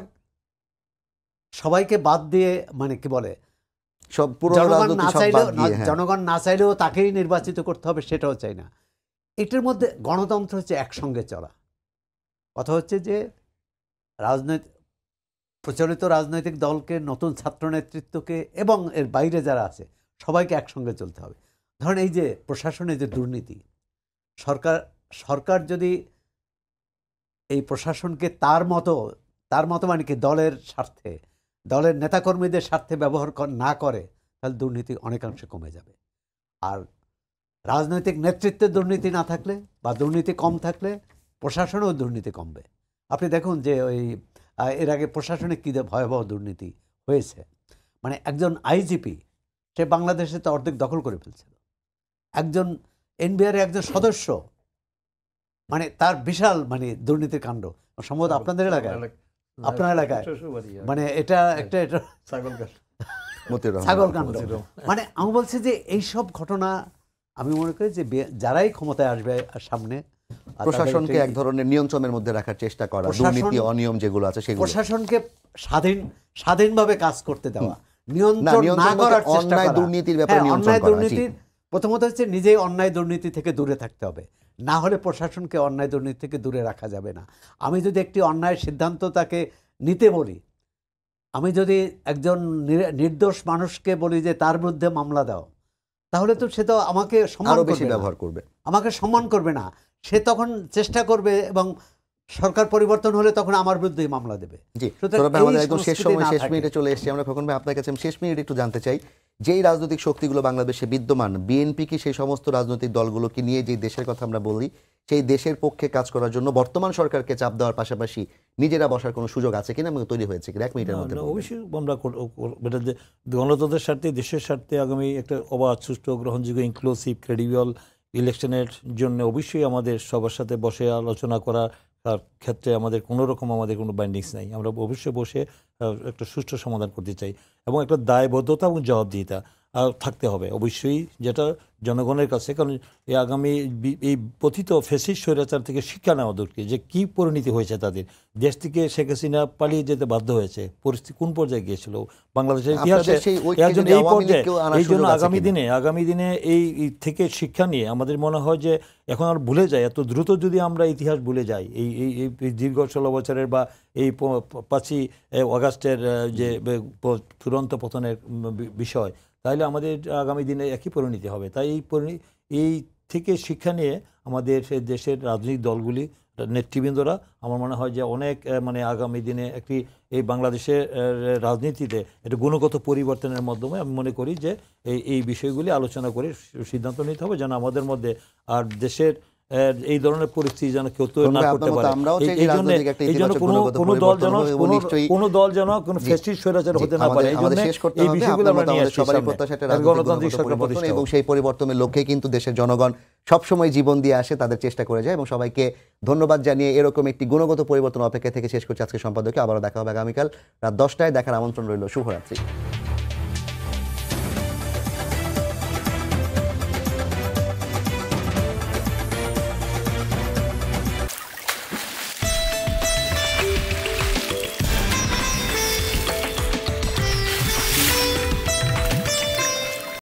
সবাইকে বাদ দিয়ে, মানে কি বলে, সব পুরো জনগণ না চাইলেও তাকেই নির্বাচিত করতে হবে, সেটাও চাই না। এটার মধ্যে গণতন্ত্র হচ্ছে একসঙ্গে চলা। কথা হচ্ছে যে প্রচলিত রাজনৈতিক দলকে, নতুন ছাত্র নেতৃত্বকে এবং এর বাইরে যারা আছে সবাইকে একসঙ্গে চলতে হবে। ধরেন এই যে প্রশাসনে যে দুর্নীতি, সরকার যদি এই প্রশাসনকে তার মতো মানে কি দলের স্বার্থে, দলের নেতাকর্মীদের স্বার্থে ব্যবহার না করে, তাহলে দুর্নীতি অনেকাংশে কমে যাবে। আর রাজনৈতিক নেতৃত্বে দুর্নীতি না থাকলে বা দুর্নীতি কম থাকলে প্রশাসনেও দুর্নীতি কমবে। আপনি দেখুন যে ওই এর আগে প্রশাসনে কী ভয়াবহ দুর্নীতি হয়েছে। মানে একজন আইজিপি, সে বাংলাদেশে তো অর্ধেক দখল করে ফেলছিল। একজন এনবিআর একজন সদস্য, মানে তার বিশাল মানে দুর্নীতির কাণ্ড। সম্ভবত আপনাদের এলাকায়, আপনার এলাকায়, মানে এটা একটা ছাগল কাণ্ড। মানে আমি বলছি যে এইসব ঘটনা, আমি মনে করি যে যারাই ক্ষমতায় আসবে সামনে, প্রশাসনকে এক ধরনের নিয়ন্ত্রণের মধ্যে রাখার চেষ্টা করা, দুর্নীতি অনিয়ম যেগুলো আছে সেগুলো, প্রশাসনকে স্বাধীনভাবে কাজ করতে দেওয়া, নিয়ন্ত্রণ না করার চেষ্টা করা। দুর্নীতির ব্যাপারে অন্যায় দুর্নীতির প্রথমত হচ্ছে নিজেই অন্যায় দুর্নীতি থেকে দূরে থাকতে হবে, না হলে প্রশাসনকে অন্যায় দুর্নীতি থেকে দূরে রাখা যাবে না। আমি যদি একটি অন্যায় সিদ্ধান্ত তাকে নিতে বলি, আমি যদি একজন নির্দোষ মানুষকে বলি যে তার বিরুদ্ধে মামলা দাও, তাহলে তো সে তো আমাকে সম্মান করবে না। সে তখন চেষ্টা করবে এবং সরকার পরিবর্তন হলে তখন আমার বিরুদ্ধে মামলা দেবে। আমাদের একদম শেষ মিনিটে চলে এসেছি আমরা। খোকন ভাই, আপনার কাছে শেষ মিনিট একটু জানতে চাই, যেই রাজনৈতিক শক্তিগুলো বাংলাদেশে বিদ্যমান, বিএনপি কি সেই সমস্ত রাজনৈতিক দলগুলোকে নিয়ে যে দেশের কথা আমরা বলি, সেই দেশের পক্ষে কাজ করার জন্য বর্তমান সরকারকে চাপ দেওয়ার পাশাপাশি নিজেরা বসার কোনো সুযোগ আছে কিনা, তৈরি হয়েছে কিনা? 1 মিনিটের মধ্যে। অবশ্যই আমরা গণতন্ত্রের স্বার্থে, দেশের স্বার্থে আগামী একটা অবাধ, সুষ্ঠু, গ্রহণযোগ্য, ইনক্লুসিভ, ক্রেডিবল ইলেকশনের জন্য অবশ্যই আমাদের সবার সাথে বসে আলোচনা করার ক্ষেত্রে আমাদের কোনো বাইন্ডিংস নাই। আমরা অবশ্যই বসে একটা সুষ্ঠু সমাধান করতে চাই এবং একটা দায়বদ্ধতা এবং জবাবদিহিতা থাকতে হবে অবশ্যই, যেটা জনগণের কাছে। কারণ এই পতিত ফ্যাসিস্ট স্বৈরাচার থেকে শিক্ষা নেওয়া দরকার, যে কী পরিণতি হয়েছে তাদের। দেশ থেকে শেখ হাসিনা পালিয়ে যেতে বাধ্য হয়েছে, পরিস্থিতি কোন পর্যায়ে গিয়েছিল বাংলাদেশের ইতিহাসে। এই পর্যায়ে এই জন্য আগামী দিনে এই থেকে শিক্ষা নিয়ে আমাদের মনে হয় যে এখন আর ভুলে যায়, এত দ্রুত যদি আমরা ইতিহাস ভুলে যাই, এই দীর্ঘ 16 বছরের বা এই 5ই আগস্টের যে চূড়ান্ত পতনের বিষয়, তাহলে আমাদের আগামী দিনে একই পরিণতি হবে। তাই এই থেকে শিক্ষা নিয়ে আমাদের দেশের রাজনৈতিক দলগুলি, নেতৃবৃন্দরা, আমার মনে হয় যে অনেক আগামী দিনে এই বাংলাদেশের রাজনীতিতে একটা গুণগত পরিবর্তনের মাধ্যমে আমি মনে করি যে এই বিষয়গুলি আলোচনা করে সিদ্ধান্ত নিতে হবে, যেন আমাদের মধ্যে আর দেশের এই ধরনের পরিস্থিতি যেন কেউ তৈরি না করতে পারে। এই জন্য কোনো দল যেন কোনো ফ্যাসিস্ট স্বৈরাচার হতে না পারে। এই বিষয়গুলো আমরা নিয়ে আসছি গণতান্ত্রিক সরকার প্রতিষ্ঠা, এবং সেই পরিবর্তনের লক্ষ্যে কিন্তু দেশের জনগণ সবসময় জীবন দিয়ে আসে, তাদের চেষ্টা করে যায়। এবং সবাইকে ধন্যবাদ জানিয়ে এরকম একটি গুণগত পরিবর্তন অপেক্ষা থেকে শেষ করছি আজকে সম্পাদকে। আবারও দেখা হবে আগামীকাল রাত 10টায়। দেখার আমন্ত্রণ রইল। শুভরাত্রি।